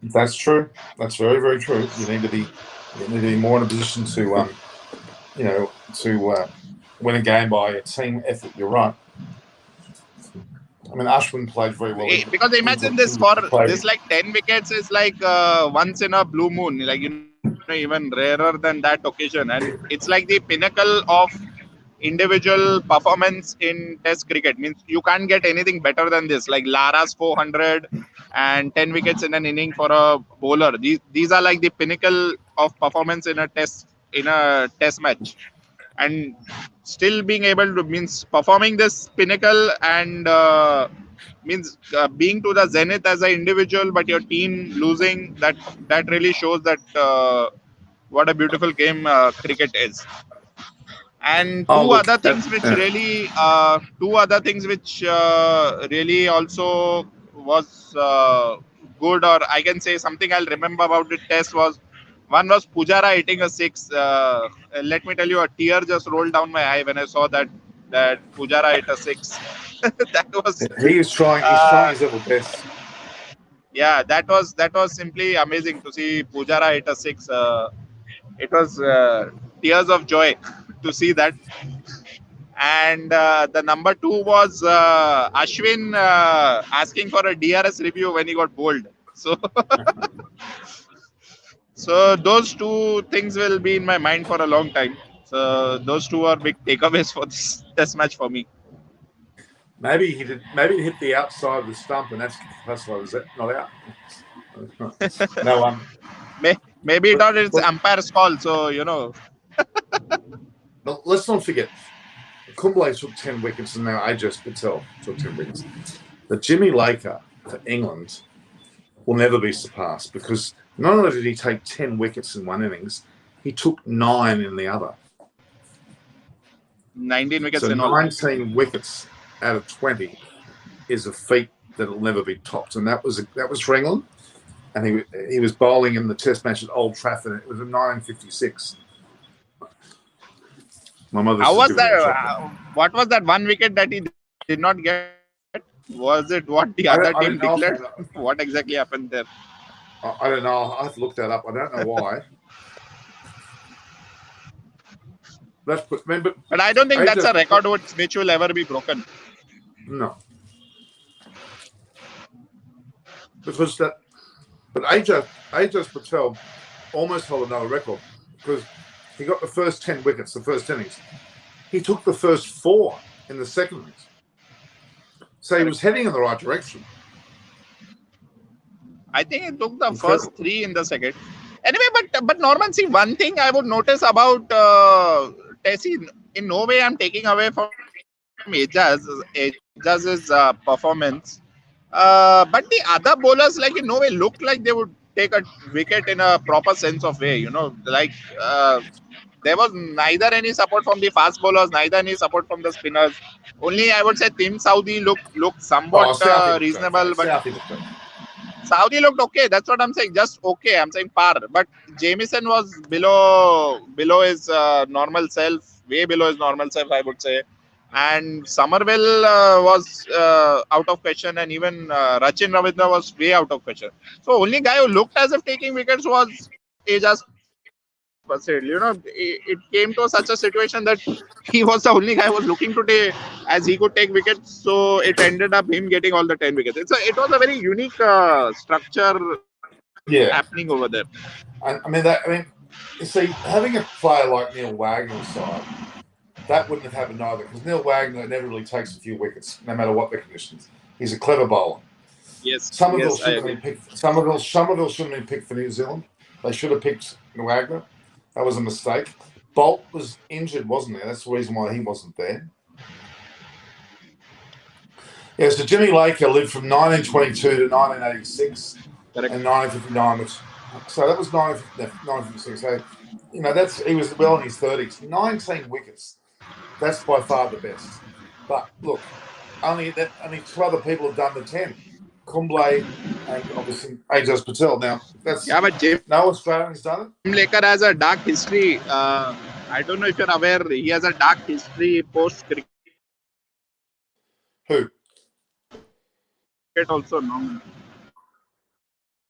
That's true. That's very, very true. You need to be more in a position to win a game by a team effort. You're right. I mean, Ashwin played very well. Because imagine this like 10 wickets is like once in a blue moon, like even rarer than that occasion, and it's like the pinnacle of individual performance in Test cricket. Means you can't get anything better than this. Like Lara's 400 and 10 wickets in an inning for a bowler. These are like the pinnacle of performance in a test match. And still being able to means performing this pinnacle and means being to the zenith as an individual, but your team losing, that really shows that what a beautiful game cricket is. And Oh, look, two other things which really also was good, or I can say something I'll remember about the test was, one was Pujara hitting a six. Let me tell you, a tear just rolled down my eye when I saw that Pujara hit a six. That was he's trying his level best. yeah, that was simply amazing to see Pujara hit a six. It was tears of joy to see that. And the number two was Ashwin asking for a DRS review when he got bowled. So, so those two things will be in my mind for a long time. So those two are big takeaways for this test match for me. Maybe he did. Maybe he hit the outside of the stump, and that's classified as that not out. No, Maybe it thought it's umpire's call. So But let's not forget, Kumble took 10 wickets, and now Ajaz Patel took 10 wickets. The Jimmy Laker for England will never be surpassed, because not only did he take 10 wickets in one innings, he took 9 in the other. 19 wickets so in 19 wickets out of 20 is a feat that will never be topped, and that was for England. And he was bowling in the Test match at Old Trafford. It was in 1956. My mother. How was that? What was that one wicket that he did not get? Was it what the other team declared? What exactly happened there? I don't know. I have to look that up. I don't know why. But I don't think that's a record which will ever be broken. No. Because that. But Ajaz Patel almost held another record, because he got the first 10 wickets, the first innings. He took the first 4 in the second innings. So he was heading in the right direction. I think he took the first 3 in the second. Anyway, but Norman, see, one thing I would notice about Tessie, in no way I'm taking away from Ajaz's performance. But the other bowlers, like, in no way looked like they would take a wicket in a proper sense of way. Like there was neither any support from the fast bowlers, neither any support from the spinners. Only I would say Tim Saudi looked somewhat reasonable, but Saudi looked okay. That's what I'm saying. Just okay. I'm saying par. But Jamieson was below his normal self, way below his normal self, I would say. And Somerville was out of question, and even Rachin Ravindra was way out of question. So only guy who looked as if taking wickets was Ajaz Patel. It came to such a situation that he was the only guy who was looking to take, as he could take wickets. So it ended up him getting all the 10 wickets. It was a very unique structure happening over there. You see, having a player like Neil Wagner's side, that wouldn't have happened either, because Neil Wagner never really takes a few wickets, no matter what the conditions. He's a clever bowler. Yes. Somerville shouldn't have been picked for New Zealand. They should have picked Wagner. That was a mistake. Bolt was injured, wasn't he? That's the reason why he wasn't there. Yeah, so Jimmy Laker lived from 1922 to 1986. Correct. And 1959, so that was 1956. So, he was well in his 30s. 19 wickets. That's by far the best. But look, only 2 other people have done the 10. Kumble and obviously Ajaz Patel. Now but no Australian's done it. Jim Laker has a dark history. I don't know if you're aware. He has a dark history post cricket. Who? Also, no.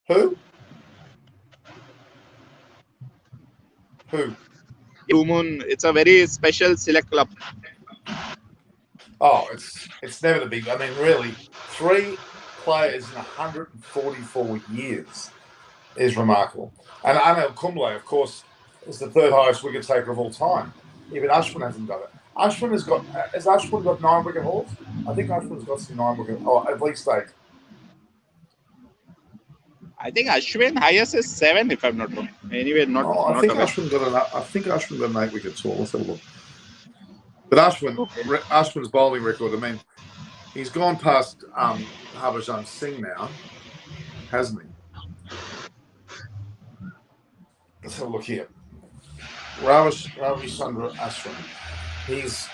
Who? Blue Moon. It's a very special select club. Oh, it's never the big. I mean, really, 3 players in 144 years is remarkable. And Kumble, of course, is the 3rd highest wicket taker of all time. Even Ashwin hasn't done it. Ashwin has got 9 wicket hauls? I think Ashwin's got some 9 wicket, or at least 8. I think Ashwin highest is 7, if I'm not wrong. Anyway, not I think aware. Ashwin got an 8 wicket haul. Let's have a look. But Ashwin's bowling record, I mean, he's gone past Ravichandran Singh now, hasn't he? Let's have a look here. Ravichandran Ashwin. He's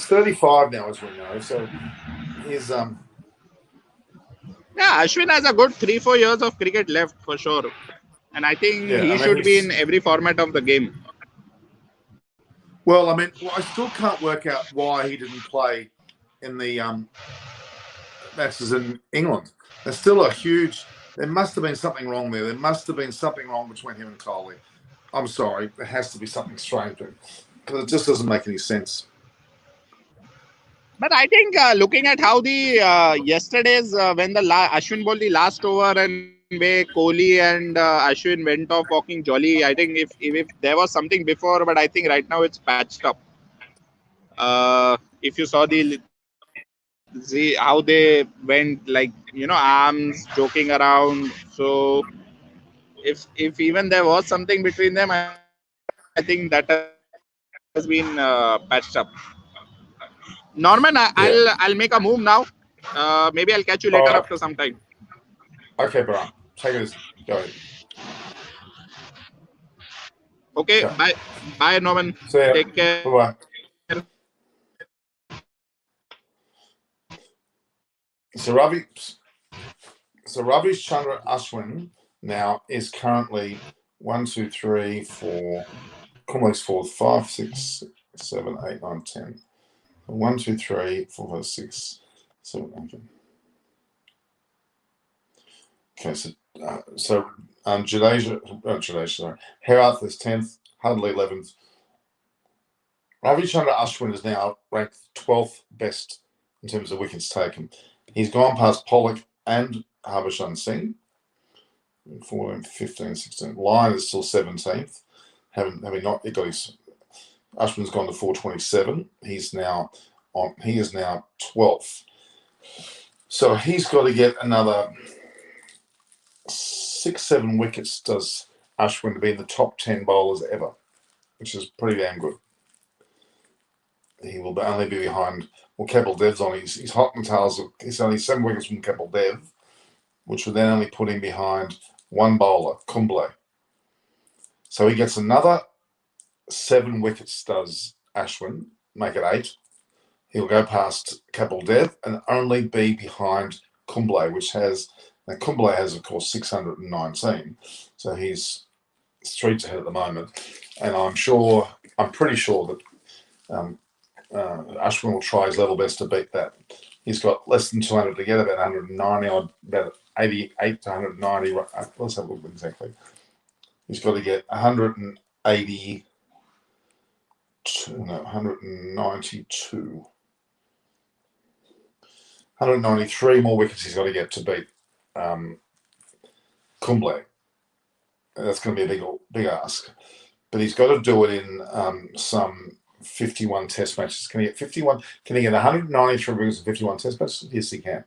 35 now, as we know. So he's Yeah, Ashwin has a good 3-4 years of cricket left for sure, and I think he should be in every format of the game. Well, I mean, I still can't work out why he didn't play in the matches in England. There's still there must have been something wrong there. There must have been something wrong between him and Kohli. I'm sorry, there has to be something strange because it just doesn't make any sense. But I think looking at how the yesterday's when the Ashwin bowled the last over and where Kohli and Ashwin went off walking jolly, I think if there was something before, but I think right now it's patched up. If you saw see how they went, like, arms joking around. So if even there was something between them, I think that has been patched up. Norman, I'll make a move now. Maybe I'll catch you later after some time. Okay, Brian. Take it easy. Go ahead. Okay, yeah. Bye, Norman. See ya. Take care. Bye-bye. So Ravichandran Ashwin now is currently 1, 2, 3, 4. Kumle's 4, 5, 6, 7, 8, 9, 10. 1, 2, 3, 4, 5, 6, 7, 8. Okay, so Jadeja, Herath is 10th, Hadley 11th. Ravichandran Ashwin is now ranked 12th best in terms of wickets taken. He's gone past Pollock and Ravichandran Singh. 14, 15, 16. Lyon is still 17th. Having not got his Ashwin's gone to 427. He is now 12th. So he's got to get another 6-7 wickets, does Ashwin, to be in the top 10 bowlers ever, which is pretty damn good. He will only be behind, Kapil Dev's on. He's hot and tails. He's only 7 wickets from Kapil Dev, which would then only put him behind one bowler, Kumble. So he gets another 7 wickets, does Ashwin, make it 8. He'll go past Kapil Dev and only be behind Kumble, which has, now Kumble has, of course, 619. So he's streets ahead at the moment. And I'm pretty sure that Ashwin will try his level best to beat that. He's got less than 200 to get, about 190, or about 88 to 190. Let's have a look exactly. He's got to get 192. 193 more wickets he's got to get to beat Kumble. That's going to be a big ask. But he's got to do it in some 51 test matches. Can he get 51? Can he get 193 wickets in 51 test matches? Yes, he can.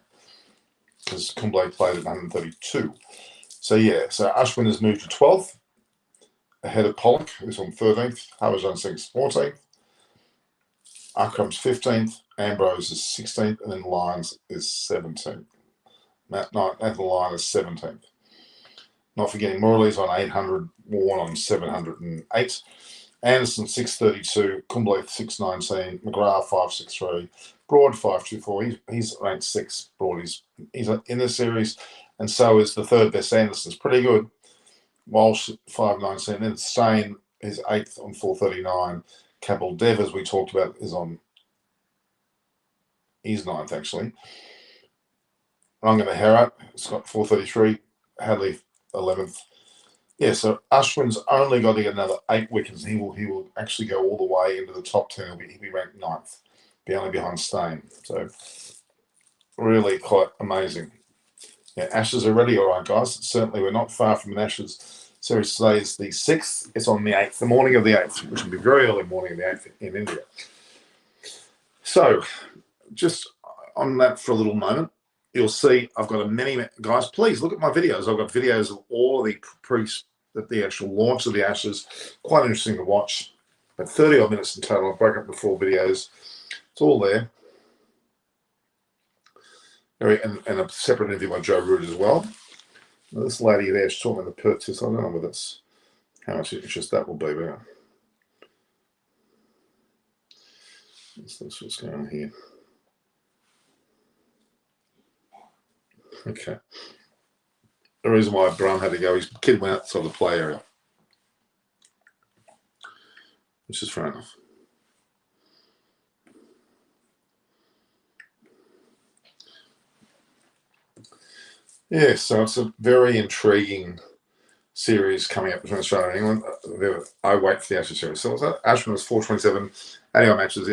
Because Kumble played at 132. So Ashwin has moved to 12th, ahead of Pollock, who's on 13th. Ravichandran Singh's 14th. Akram's 15th. Ambrose is 16th. And then Lyons is 17th. Nathan Lyon is 17th. Not forgetting Murali's on 800, Warren on 708. Anderson 632, Kumble 619, McGrath 563, Broad 524. He's ranked 6th. Broad he's in the series, and so is the third best Anderson. It's pretty good. Walsh 519, then Stain is 8th on 439. Kapil Dev, as we talked about, he's 9th actually. Rangana Herat, it's got 433. Hadley 11th. Yeah, so Ashwin's only got to get another 8 wickets. He will actually go all the way into the top 10. He'll be ranked 9th, be only behind Stain. So really quite amazing. Yeah, Ashes are ready, all right, guys. Certainly, we're not far from an Ashes series. Today is the 6th. It's on the 8th, the morning of the 8th, which will be very early morning of the 8th in India. So just on that for a little moment, you'll see I've got many guys. Please look at my videos. I've got videos of all of the actual launch of the Ashes. Quite interesting to watch. But 30 odd minutes in total. I broke up the 4 videos. It's all there. And a separate interview by Joe Root as well. Now, this lady there, she's talking about the purchase. I don't know whether it's how much interest that will be. But that's what's going on here. Okay. The reason why Bram had to go, his kid went outside the play area, which is fair enough. Yeah, so it's a very intriguing series coming up between Australia and England. I wait for the Ashes series. So Ashwin was 427, 81 matches,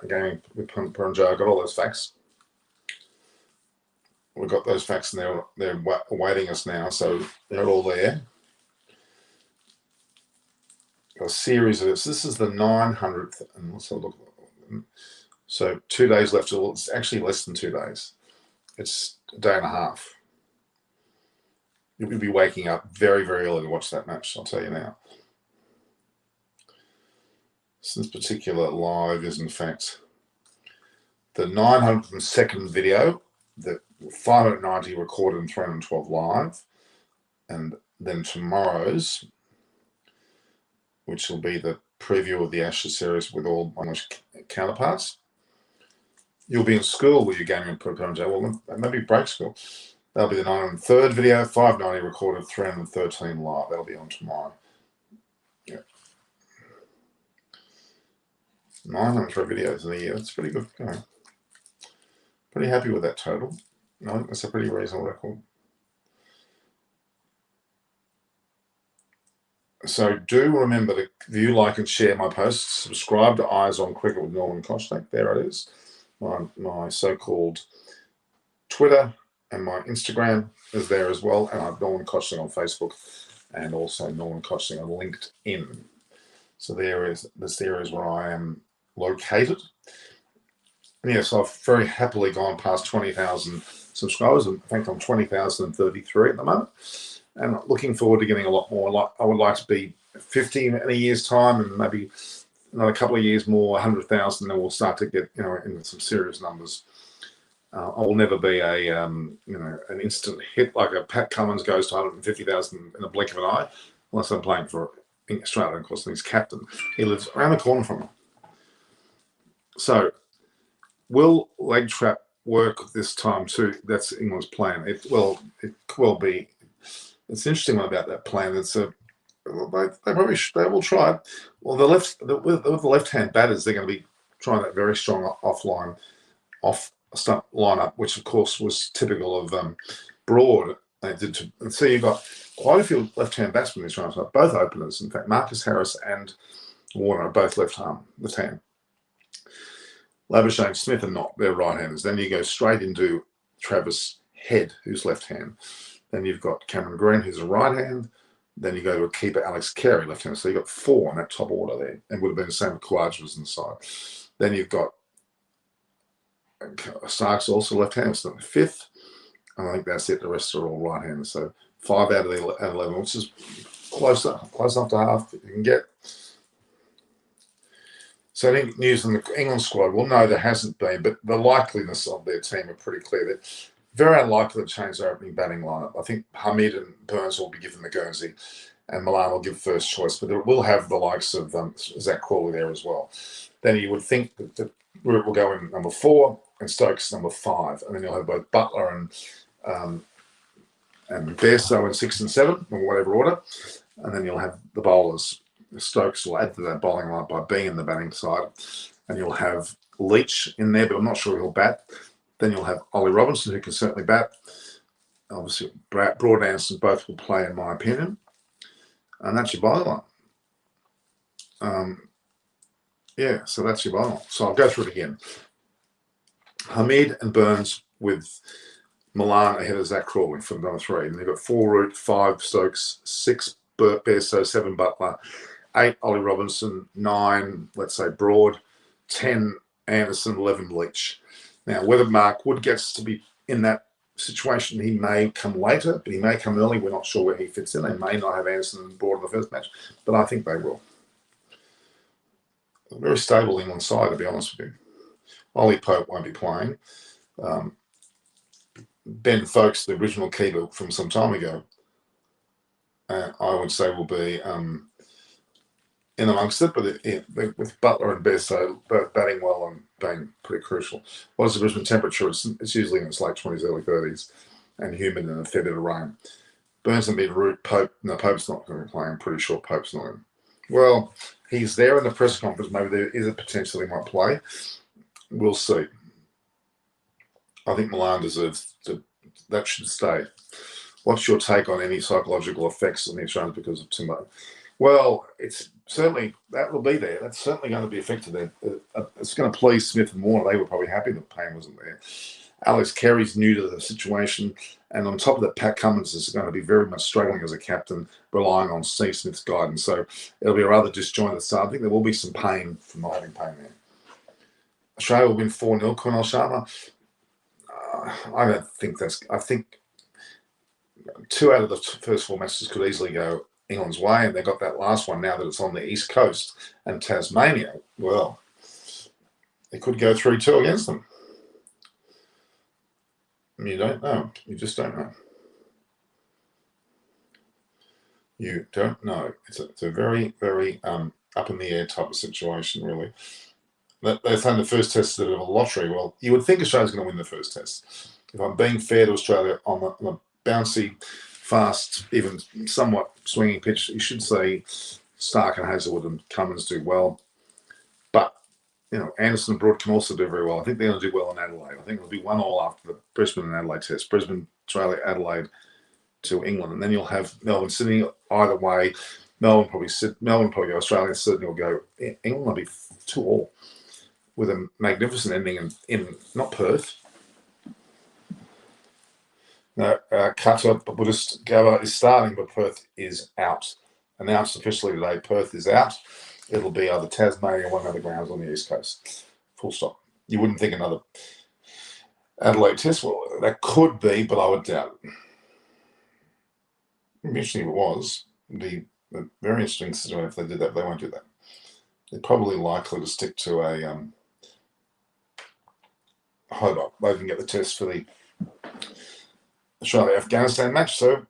game with Punjab. I got all those facts. We've got those facts and they're awaiting us now, so they're all there. A series of this. This is the 900th, and let's have a look. So 2 days left. It's actually less than 2 days. It's a day and a half. You'll be waking up very, very early to watch that match, I'll tell you now. So this particular live is, in fact, the 902nd video, the 590 recorded and 312 live, and then tomorrow's, which will be the preview of the Ashes series with all my counterparts. You'll be in school with your gaming program, well, maybe break school. That'll be the 903rd video, 590 recorded, 313 live. That'll be on tomorrow. Yeah. 903 videos in a year. That's pretty good. Pretty happy with that total. I think that's a pretty reasonable record. So do remember to view, like, and share my posts. Subscribe to Eyes on Cricket with Norman Koshnak. There it is. My so-called Twitter and my Instagram is there as well. And I've Norman Koshnak on Facebook and also Norman Koshnak on LinkedIn. So this area is where I am located. And yes, I've very happily gone past 20,000 subscribers. In fact, I'm 20,033 at the moment. And I'm looking forward to getting a lot more. I would like to be 50 in a year's time, and maybe another couple of years more, 100,000, and we'll start to get into some serious numbers. I will never be an instant hit like a Pat Cummins goes to 150,000 in a blink of an eye, unless I'm playing for Australia, of course, and he's captain. He lives around the corner from me. So, will leg trap work this time too? That's England's plan. It will be. It's an interesting one about that plan. They will try. Well, with the left-hand batters, they're going to be trying that very strong off stump lineup, which of course was typical of Broad. And so you've got quite a few left-hand batsmen this round, both openers. In fact, Marcus Harris and Warner are both left-hand. Ravichandran Smith are not. They're right-handers. Then you go straight into Travis Head, who's left-hand. Then you've got Cameron Green, who's a right hand. Then you go to a keeper, Alex Carey, left hand. So you've got 4 in that top order there. And would have been the same with Khawaja was inside. Then you've got Starks also left hand. It's not the 5th. And I think that's it. The rest are all right handers. So 5 out of the 11, which is close enough to half that you can get. So any news on the England squad? Well, no, there hasn't been, but the likeliness of their team are pretty clear. They're very unlikely to change their opening batting lineup. I think Hamid and Burns will be given the Guernsey, and Milan will give first choice, but it will have the likes of Zach Crawley there as well. Then you would think that Root will go in number 4 and Stokes number 5, and then you'll have both Butler and Bairstow in 6 and 7, or whatever order, and then you'll have the bowlers. Stokes will add to that bowling lineup by being in the batting side, and you'll have Leach in there, but I'm not sure he'll bat. Then you'll have Ollie Robinson, who can certainly bat. Obviously, Broad and Anderson both will play, in my opinion. And that's your bowling line. So that's your bowling line. So I'll go through it again. Hamid and Burns with Milan ahead of Zach Crawley for number 3. And they've got 4 Root, 5 Stokes, 6 Bairstow, 7 Butler, 8 Ollie Robinson, 9, let's say, Broad, 10 Anderson, Levin, Leach. Now, whether Mark Wood gets to be in that situation, he may come later, but he may come early. We're not sure where he fits in. They may not have Anderson on board in the first match, but I think they will. A very stable England side, to be honest with you. Ollie Pope won't be playing. Ben Folkes, the original keeper from some time ago, I would say will be in amongst it, but with Butler and Besso both batting well and being pretty crucial. What is the Brisbane temperature? It's usually in its late 20s, early 30s, and humid and a fair bit of rain. Burns and mid-route, Pope. No, Pope's not going to be playing. I'm pretty sure Pope's not in. Well, he's there in the press conference. Maybe there is a potential he might play. We'll see. I think Milan deserves that should stay. What's your take on any psychological effects on the Australians because of Timbo? Well, it's certainly that will be there. That's certainly going to be affected there. It's going to please Smith and Warner. They were probably happy that Payne wasn't there. Alex Carey's new to the situation, and on top of that, Pat Cummins is going to be very much struggling as a captain, relying on Steve Smith's guidance. So it'll be a rather disjointed start. I think there will be some pain from not having Payne there. Australia will win 4-0. Cornell Sharma. I don't think that's. I think 2 out of the first 4 matches could easily go England's way, and they got that last one now that it's on the East Coast and Tasmania. Well, it could go 3-2 against them. You don't know. You just don't know. You don't know. It's a very, very up in the air type of situation, really. They're saying the first test is a bit of a lottery. Well, you would think Australia's going to win the first test. If I'm being fair to Australia on a bouncy, fast, even somewhat swinging pitch, you should say Stark and Hazelwood and Cummins do well. But, Anderson and Broad can also do very well. I think they're going to do well in Adelaide. I think it'll be 1-1 after the Brisbane and Adelaide test. Brisbane, Australia, Adelaide to England. And then you'll have Melbourne, Sydney either way. Melbourne probably go Australia, Sydney will go England. Will be 2-2 with a magnificent ending in not Perth. No, Qatar Buddhist Gabba is starting, but Perth is out. Announced officially today, Perth is out. It'll be either Tasmania or one of the grounds on the East Coast. Full stop. You wouldn't think another Adelaide test. Well, that could be, but I would doubt it. Interesting if it was. It'd be a very interesting situation if they did that, but they won't do that. They're probably likely to stick to a Hobart. They can get the test for the Australia-Afghanistan match, so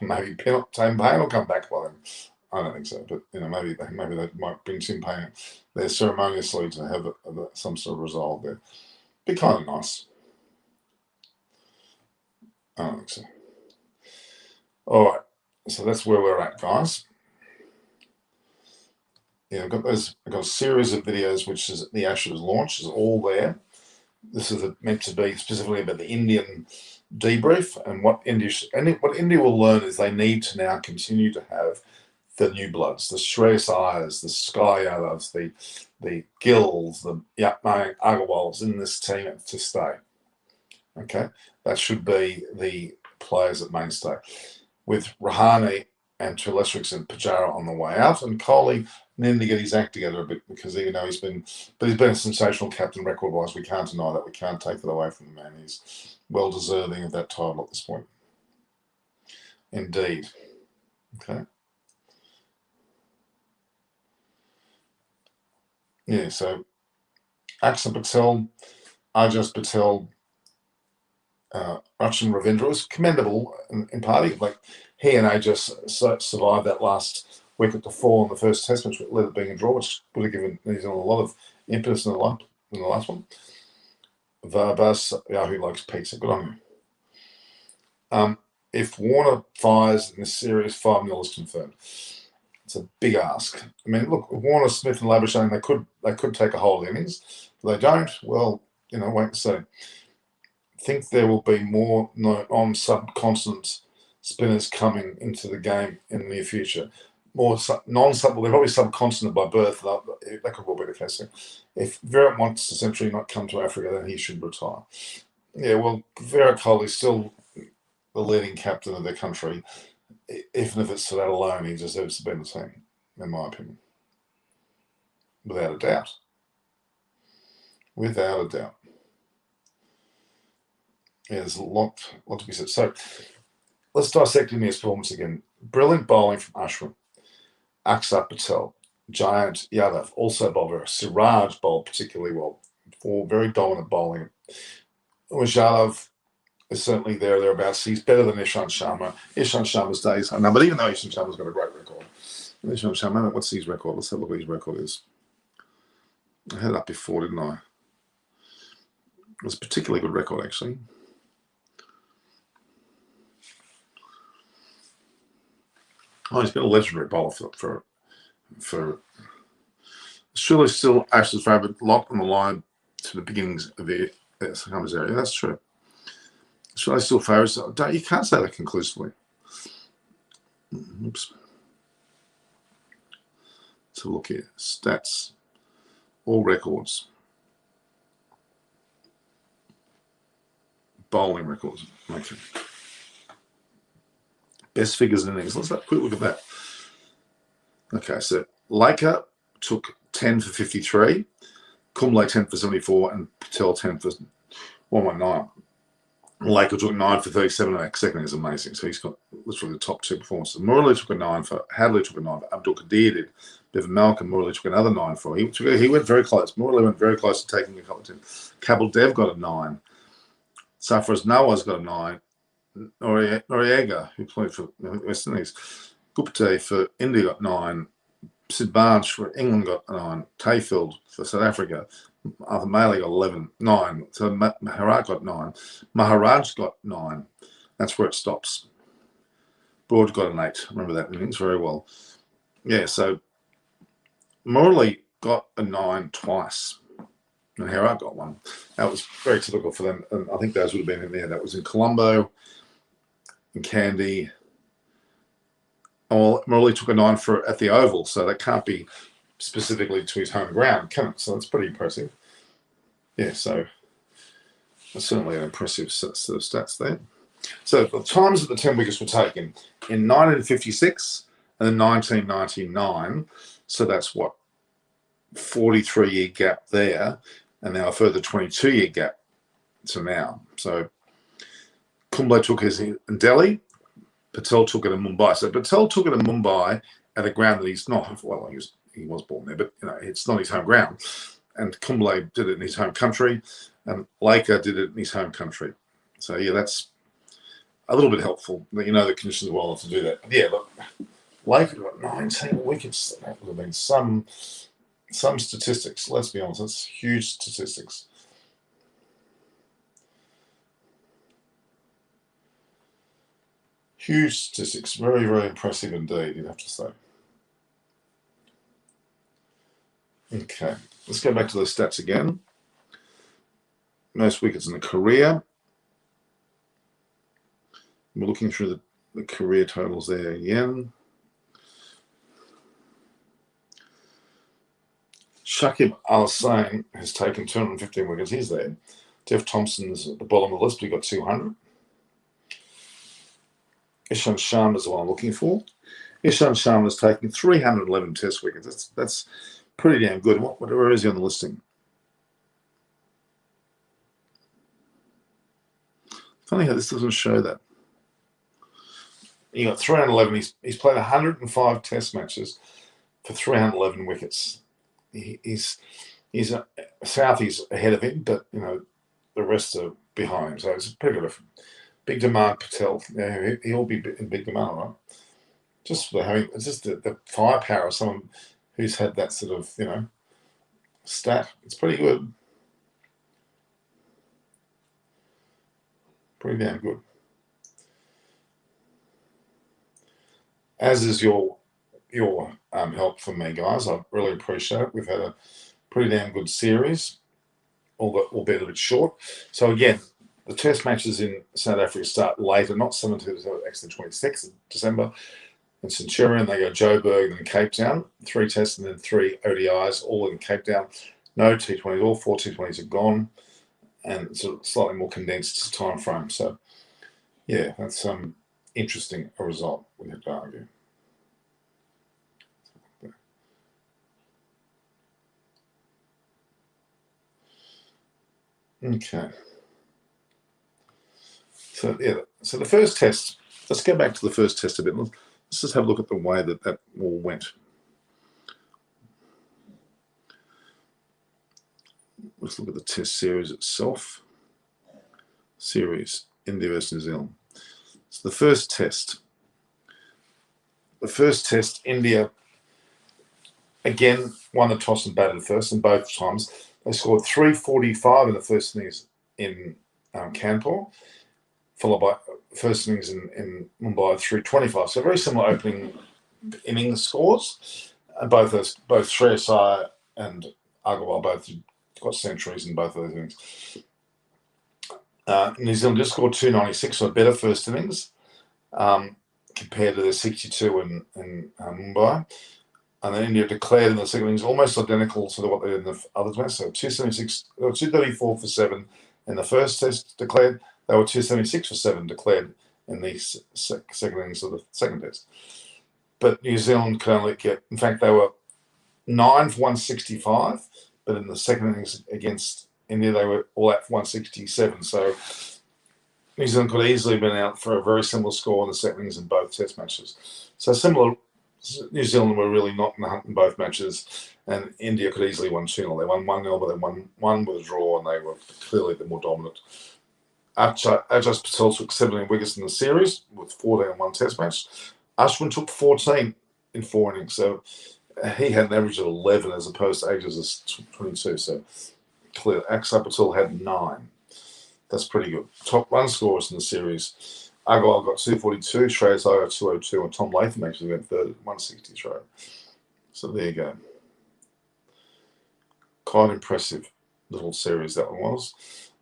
maybe Tim Payne will come back by then. I don't think so, but maybe they might bring Tim Payne there ceremoniously to have some sort of resolve there. Be kind of nice. I don't think so. All right, so that's where we're at, guys. Yeah, I've got a series of videos, which is the Ashes launch, is all there. This is meant to be specifically about the Indian debrief, and what India will learn is they need to now continue to have the new bloods, the Shreyas Iyers, the Sky Yadavs, the Gills, the Mayank Agarwals in this team to stay. Okay, that should be the players at mainstay, with Rahane and to a lesser extent Pujara on the way out, and Kohli needing to get his act together a bit because he's been a sensational captain record-wise. We can't deny that. We can't take that away from the man. He's well deserving of that title at this point. Indeed. Okay. Yeah, so Aksa Patel, Ajas Patel, Rachin Ravindra was commendable in party. Like he and Ajas survived that last wicket to fall in the first test match, led it being a draw, which would have given New Zealand a lot of impetus in the last one. Varbas, who likes pizza, good on you. If Warner fires in this series, 5-0 is confirmed. It's a big ask. I mean, look, Warner, Smith, and Labuschagne, they could take a whole innings. If they don't, well, wait and see. I think there will be more non-subcontinent spinners coming into the game in the near future. More non-sub, well, they're probably subcontinent by birth. That could well be the case. If Virat wants to essentially not come to Africa, then he should retire. Yeah, well, Virat Kohli is still the leading captain of their country. Even if it's for that alone, he deserves to be in the team, in my opinion. Without a doubt. without a doubt. Yeah, there's a lot to be said. So let's dissect India's performance again. Brilliant bowling from Ashwin, Aksar Patel, Jayant Yadav also bowled very. Siraj bowled particularly well. For very dominant bowling. Yadav is certainly thereabouts. He's better than Ishant Sharma. Ishant Sharma's days are numbered, even though Ishant Sharma's got a great record. Ishant Sharma, what's his record? Let's have a look what his record is. I had it up before, didn't I? It was a particularly good record, actually. Oh, he's been a legendary bowler for Australia. Still Ashes' favourite, locked on the line to the beginnings of the Summers area. That's true. Australia still favourites. You can't say that conclusively. Oops. Let's have a look here. Stats. All records. Bowling records. Okay. Best figures in innings. Let's have a quick look at that. Okay, so Laker took 10 for 53, Kumble 10 for 74, and Patel 10 for 119. Laker took 9 for 37, and that second is amazing. So he's got literally the top two performances. Murali took a 9 for, Hadley took a 9 for, Abdul Qadir did. Bevan Malcolm, Murali took another 9 for. He went very close. Murali went very close to taking a couple of 10. Kapil Dev got a 9. Safraz Nawaz got a 9. Noriega, who played for West Indies. Gupte for India got 9. Sid Barnes for England got 9. Tayfield for South Africa. Arthur Maley got 9. So Maharaj got 9. Maharaj got 9. That's where it stops. Broad got an 8. Remember that innings very well. Yeah, so Morley got a 9 twice. And Herat got 1. That was very typical for them. And I think those would have been in there. That was in Colombo, in Kandy. Oh, Morley took a 9 for at the Oval, so that can't be specifically to his home ground, can it? So that's pretty impressive. Yeah, so that's certainly an impressive set of stats there. So the times that the 10 wickets were taken in 1956 and then 1999, so that's what, 43-year gap there, and now a further 22-year gap to now. So Kumble took his in Delhi, Patel took it in Mumbai. So Patel took it in Mumbai at a ground that he's not, well, he was born there, but it's not his home ground. And Kumble did it in his home country, and Laker did it in his home country. So yeah, that's a little bit helpful that the conditions well enough to do that. But yeah, look, Laker got 19 wickets. That would have been some statistics. Let's be honest, that's huge statistics. Huge statistics. Very, very impressive indeed, you'd have to say. Okay, let's go back to those stats again. Most wickets in the career. We're looking through the career totals there again. Shakib Al-Hussain has taken 215 wickets. He's there. Jeff Thompson's at the bottom of the list. He got 200. Ishant Sharma is the one I'm looking for. Ishant Sharma has taken 311 test wickets. That's pretty damn good. Where is he on the listing? Funny how this doesn't show that. He got 311. He's played 105 test matches for 311 wickets. He's Southie's ahead of him, but the rest are behind him. So it's pretty good. Big demand, Patel. Yeah, he'll be in big demand, right? Just for having the firepower of someone who's had that sort of stat. It's pretty good. Pretty damn good. As is your help from me, guys. I really appreciate it. We've had a pretty damn good series, albeit a bit short. So again, the test matches in South Africa start later, not 17th, actually 26th of December. In Centurion, they go Joburg and then Cape Town. 3 tests and then 3 ODIs, all in Cape Town. No T20s, all 4 T20s are gone. And it's a slightly more condensed time frame. So, yeah, that's interesting a result, we have to argue. Okay. So yeah, so the first test. Let's go back to the first test a bit. Let's just have a look at the way that all went. Let's look at the test series itself. Series, India versus New Zealand. So the first test. India again won the toss and batted first, and both times they scored 345 in the first innings in Kanpur, followed by first innings in Mumbai 325. So very similar opening innings scores. And both Shreyas Iyer and Agarwal both got centuries in both of those innings. New Zealand just scored 296, so a better first innings compared to the 62 in Mumbai. And then India declared in the second innings almost identical to what they did in the other match. So 276, 234 for 7 in the first test declared. They were 276 for 7 declared in the second innings of the second test. But New Zealand could only get, in fact, they were 9 for 165, but in the second innings against India, they were all out for 167. So New Zealand could easily have been out for a very similar score in the second innings in both test matches. So similar. New Zealand were really not in the hunt in both matches, and India could easily win 2-0. They won 1-0, but they won 1 with a draw, and they were clearly the more dominant. Ajaz Patel took 17 wickets in the series with 14 in one test match. Ashwin took 14 in 4 innings, so he had an average of 11 as opposed to Ajaz's 22. So clearly, Ajaz Patel had 9. That's pretty good. Top run scorers in the series. Agarwal got 242, Shreyas Iyer got 202, and Tom Latham actually went third at 163. So there you go. Quite impressive little series that one was.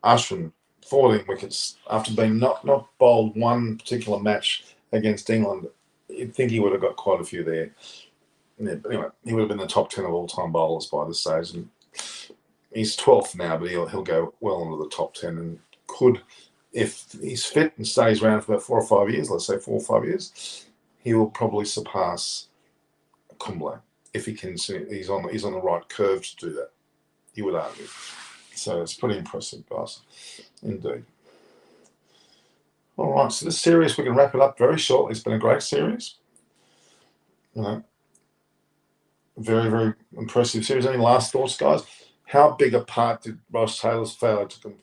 Ashwin, 14 wickets after being not bowled one particular match against England. You'd think he would have got quite a few there. Yeah, but anyway, he would have been the top 10 of all-time bowlers by this stage. And he's 12th now, but he'll go well into the top 10 and could, if he's fit and stays around for about 4 or 5 years, let's say 4 or 5 years, he will probably surpass Kumble if he can. He's on the right curve to do that. You would argue. So it's pretty impressive, guys, indeed. All right, so this series we can wrap it up very shortly. It's been a great series. Very, very impressive series. Any last thoughts, guys? How big a part did Ross Taylor's failure to come?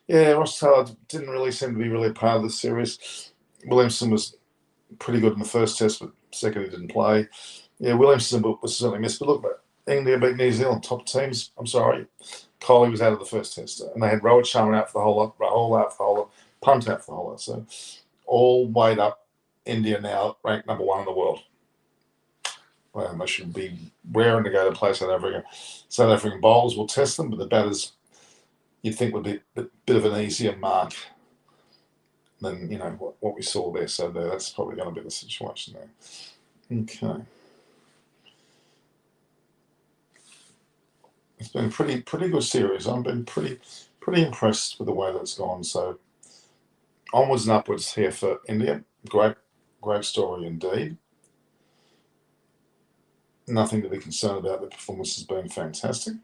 Yeah, Ross Taylor didn't really seem to be really a part of the series. Williamson was pretty good in the first test, but second he didn't play. Yeah, Williamson was certainly missed. But look, England beat New Zealand, top teams. I'm sorry. Kohli was out of the first test. And they had Ravichandran out for the whole lot, Rahul out for the whole lot, Punt out for the whole lot. So all weighed up, India now ranked number 1 in the world. Well, they should be raring to go to play South Africa. South African bowlers will test them, but the batters you'd think would be a bit of an easier mark than what we saw there. So that's probably going to be the situation there. Okay, it's been a pretty good series. I've been pretty impressed with the way that's gone. So onwards and upwards here for India. Great story indeed. Nothing to be concerned about. The performance has been fantastic.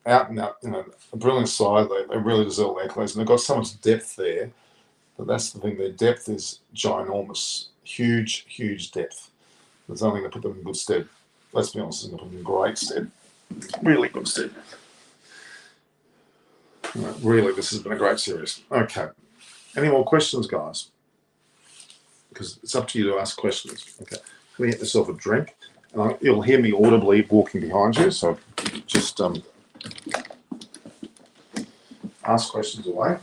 Out and out, a brilliant side. They really deserve their accolades, and they've got so much depth there. But that's the thing. Their depth is ginormous, huge depth. There's nothing to put them in good stead. Let's be honest, it's going to put them in great stead. Really good stead. Really, this has been a great series. Okay. Any more questions, guys? Because it's up to you to ask questions. Okay. Let me get yourself a drink. You'll hear me audibly walking behind you, so just ask questions away.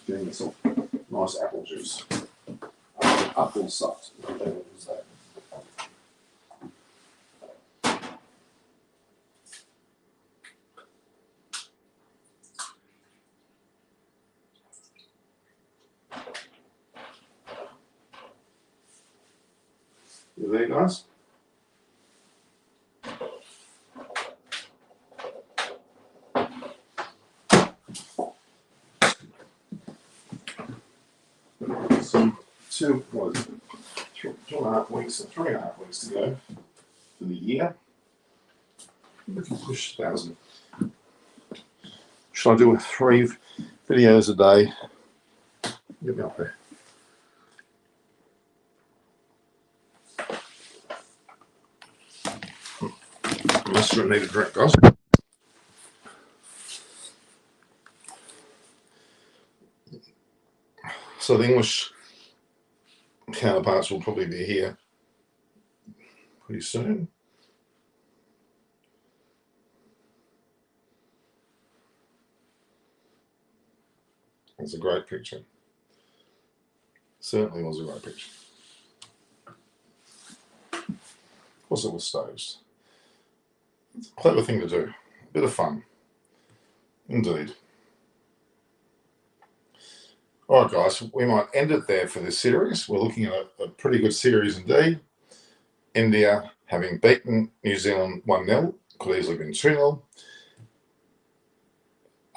Getting myself nice apple juice. Apple soft. You there, guys? So 2.5 weeks, 3.5 weeks to go for the year. We can push 1,000. Should I do 3 videos a day? Get me up there. I must have need a drink, guys. So the English counterparts will probably be here pretty soon. It's a great picture. Certainly was a great picture. Of course it was staged. It's a clever thing to do. A bit of fun. Indeed. All right, guys, we might end it there for this series. We're looking at a pretty good series indeed. India having beaten New Zealand 1-0, could easily have been 2-0.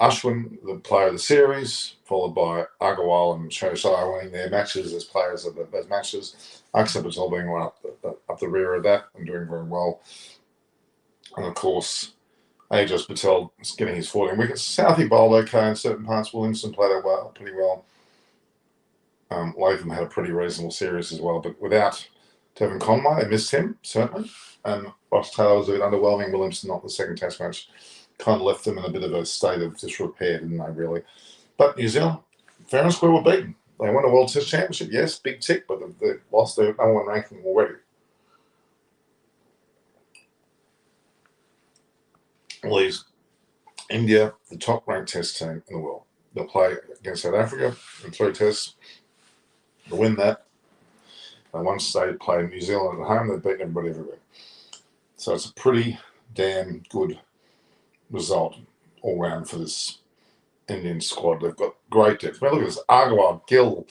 Ashwin, the player of the series, followed by Agarwal and Shah winning their matches as players of those matches. Akshar Patel being one up the rear of that and doing very well. And of course, Ajaz Patel getting his 14 wickets. Southee bowled okay in certain parts. Williamson played pretty well. Latham had a pretty reasonable series as well, but without Devon Conway, I missed him, certainly. And Ross Taylor was a bit underwhelming. Williamson, not the second test match, kind of left them in a bit of a state of disrepair, didn't they, really? But New Zealand, fair and square, were beaten. They won a World Test Championship, yes, big tick, but they lost their number 1 ranking already. Leaves India the top ranked test team in the world. They'll play against South Africa in 3 tests. They'll win that. And once they play New Zealand at home, they've beaten everybody everywhere. So it's a pretty damn good result all round for this Indian squad. They've got great depth. I mean, look at this: Agarwal, Gill,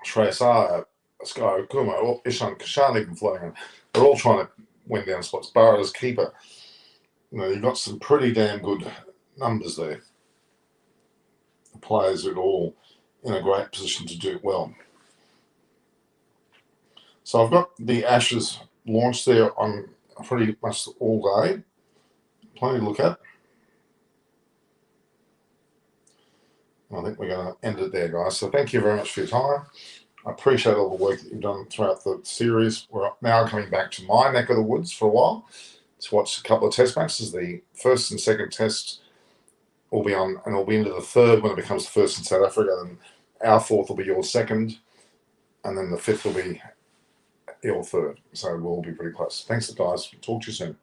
Shreyas Iyer, Sky Kumar, Ishan Kishan even floating around. They're all trying to win down spots. Burrows, keeper. You know, you've got some pretty damn good numbers there. The players are all in a great position to do well. So I've got the Ashes launched there on pretty much all day. Plenty to look at. I think we're going to end it there, guys. So thank you very much for your time. I appreciate all the work that you've done throughout the series. We're now coming back to my neck of the woods for a while to watch a couple of test matches. The first and second test will be on, and it'll be into the third when it becomes the first in South Africa. Then our fourth will be your second, and then the fifth will be your third. So we'll all be pretty close. Thanks, guys. Talk to you soon.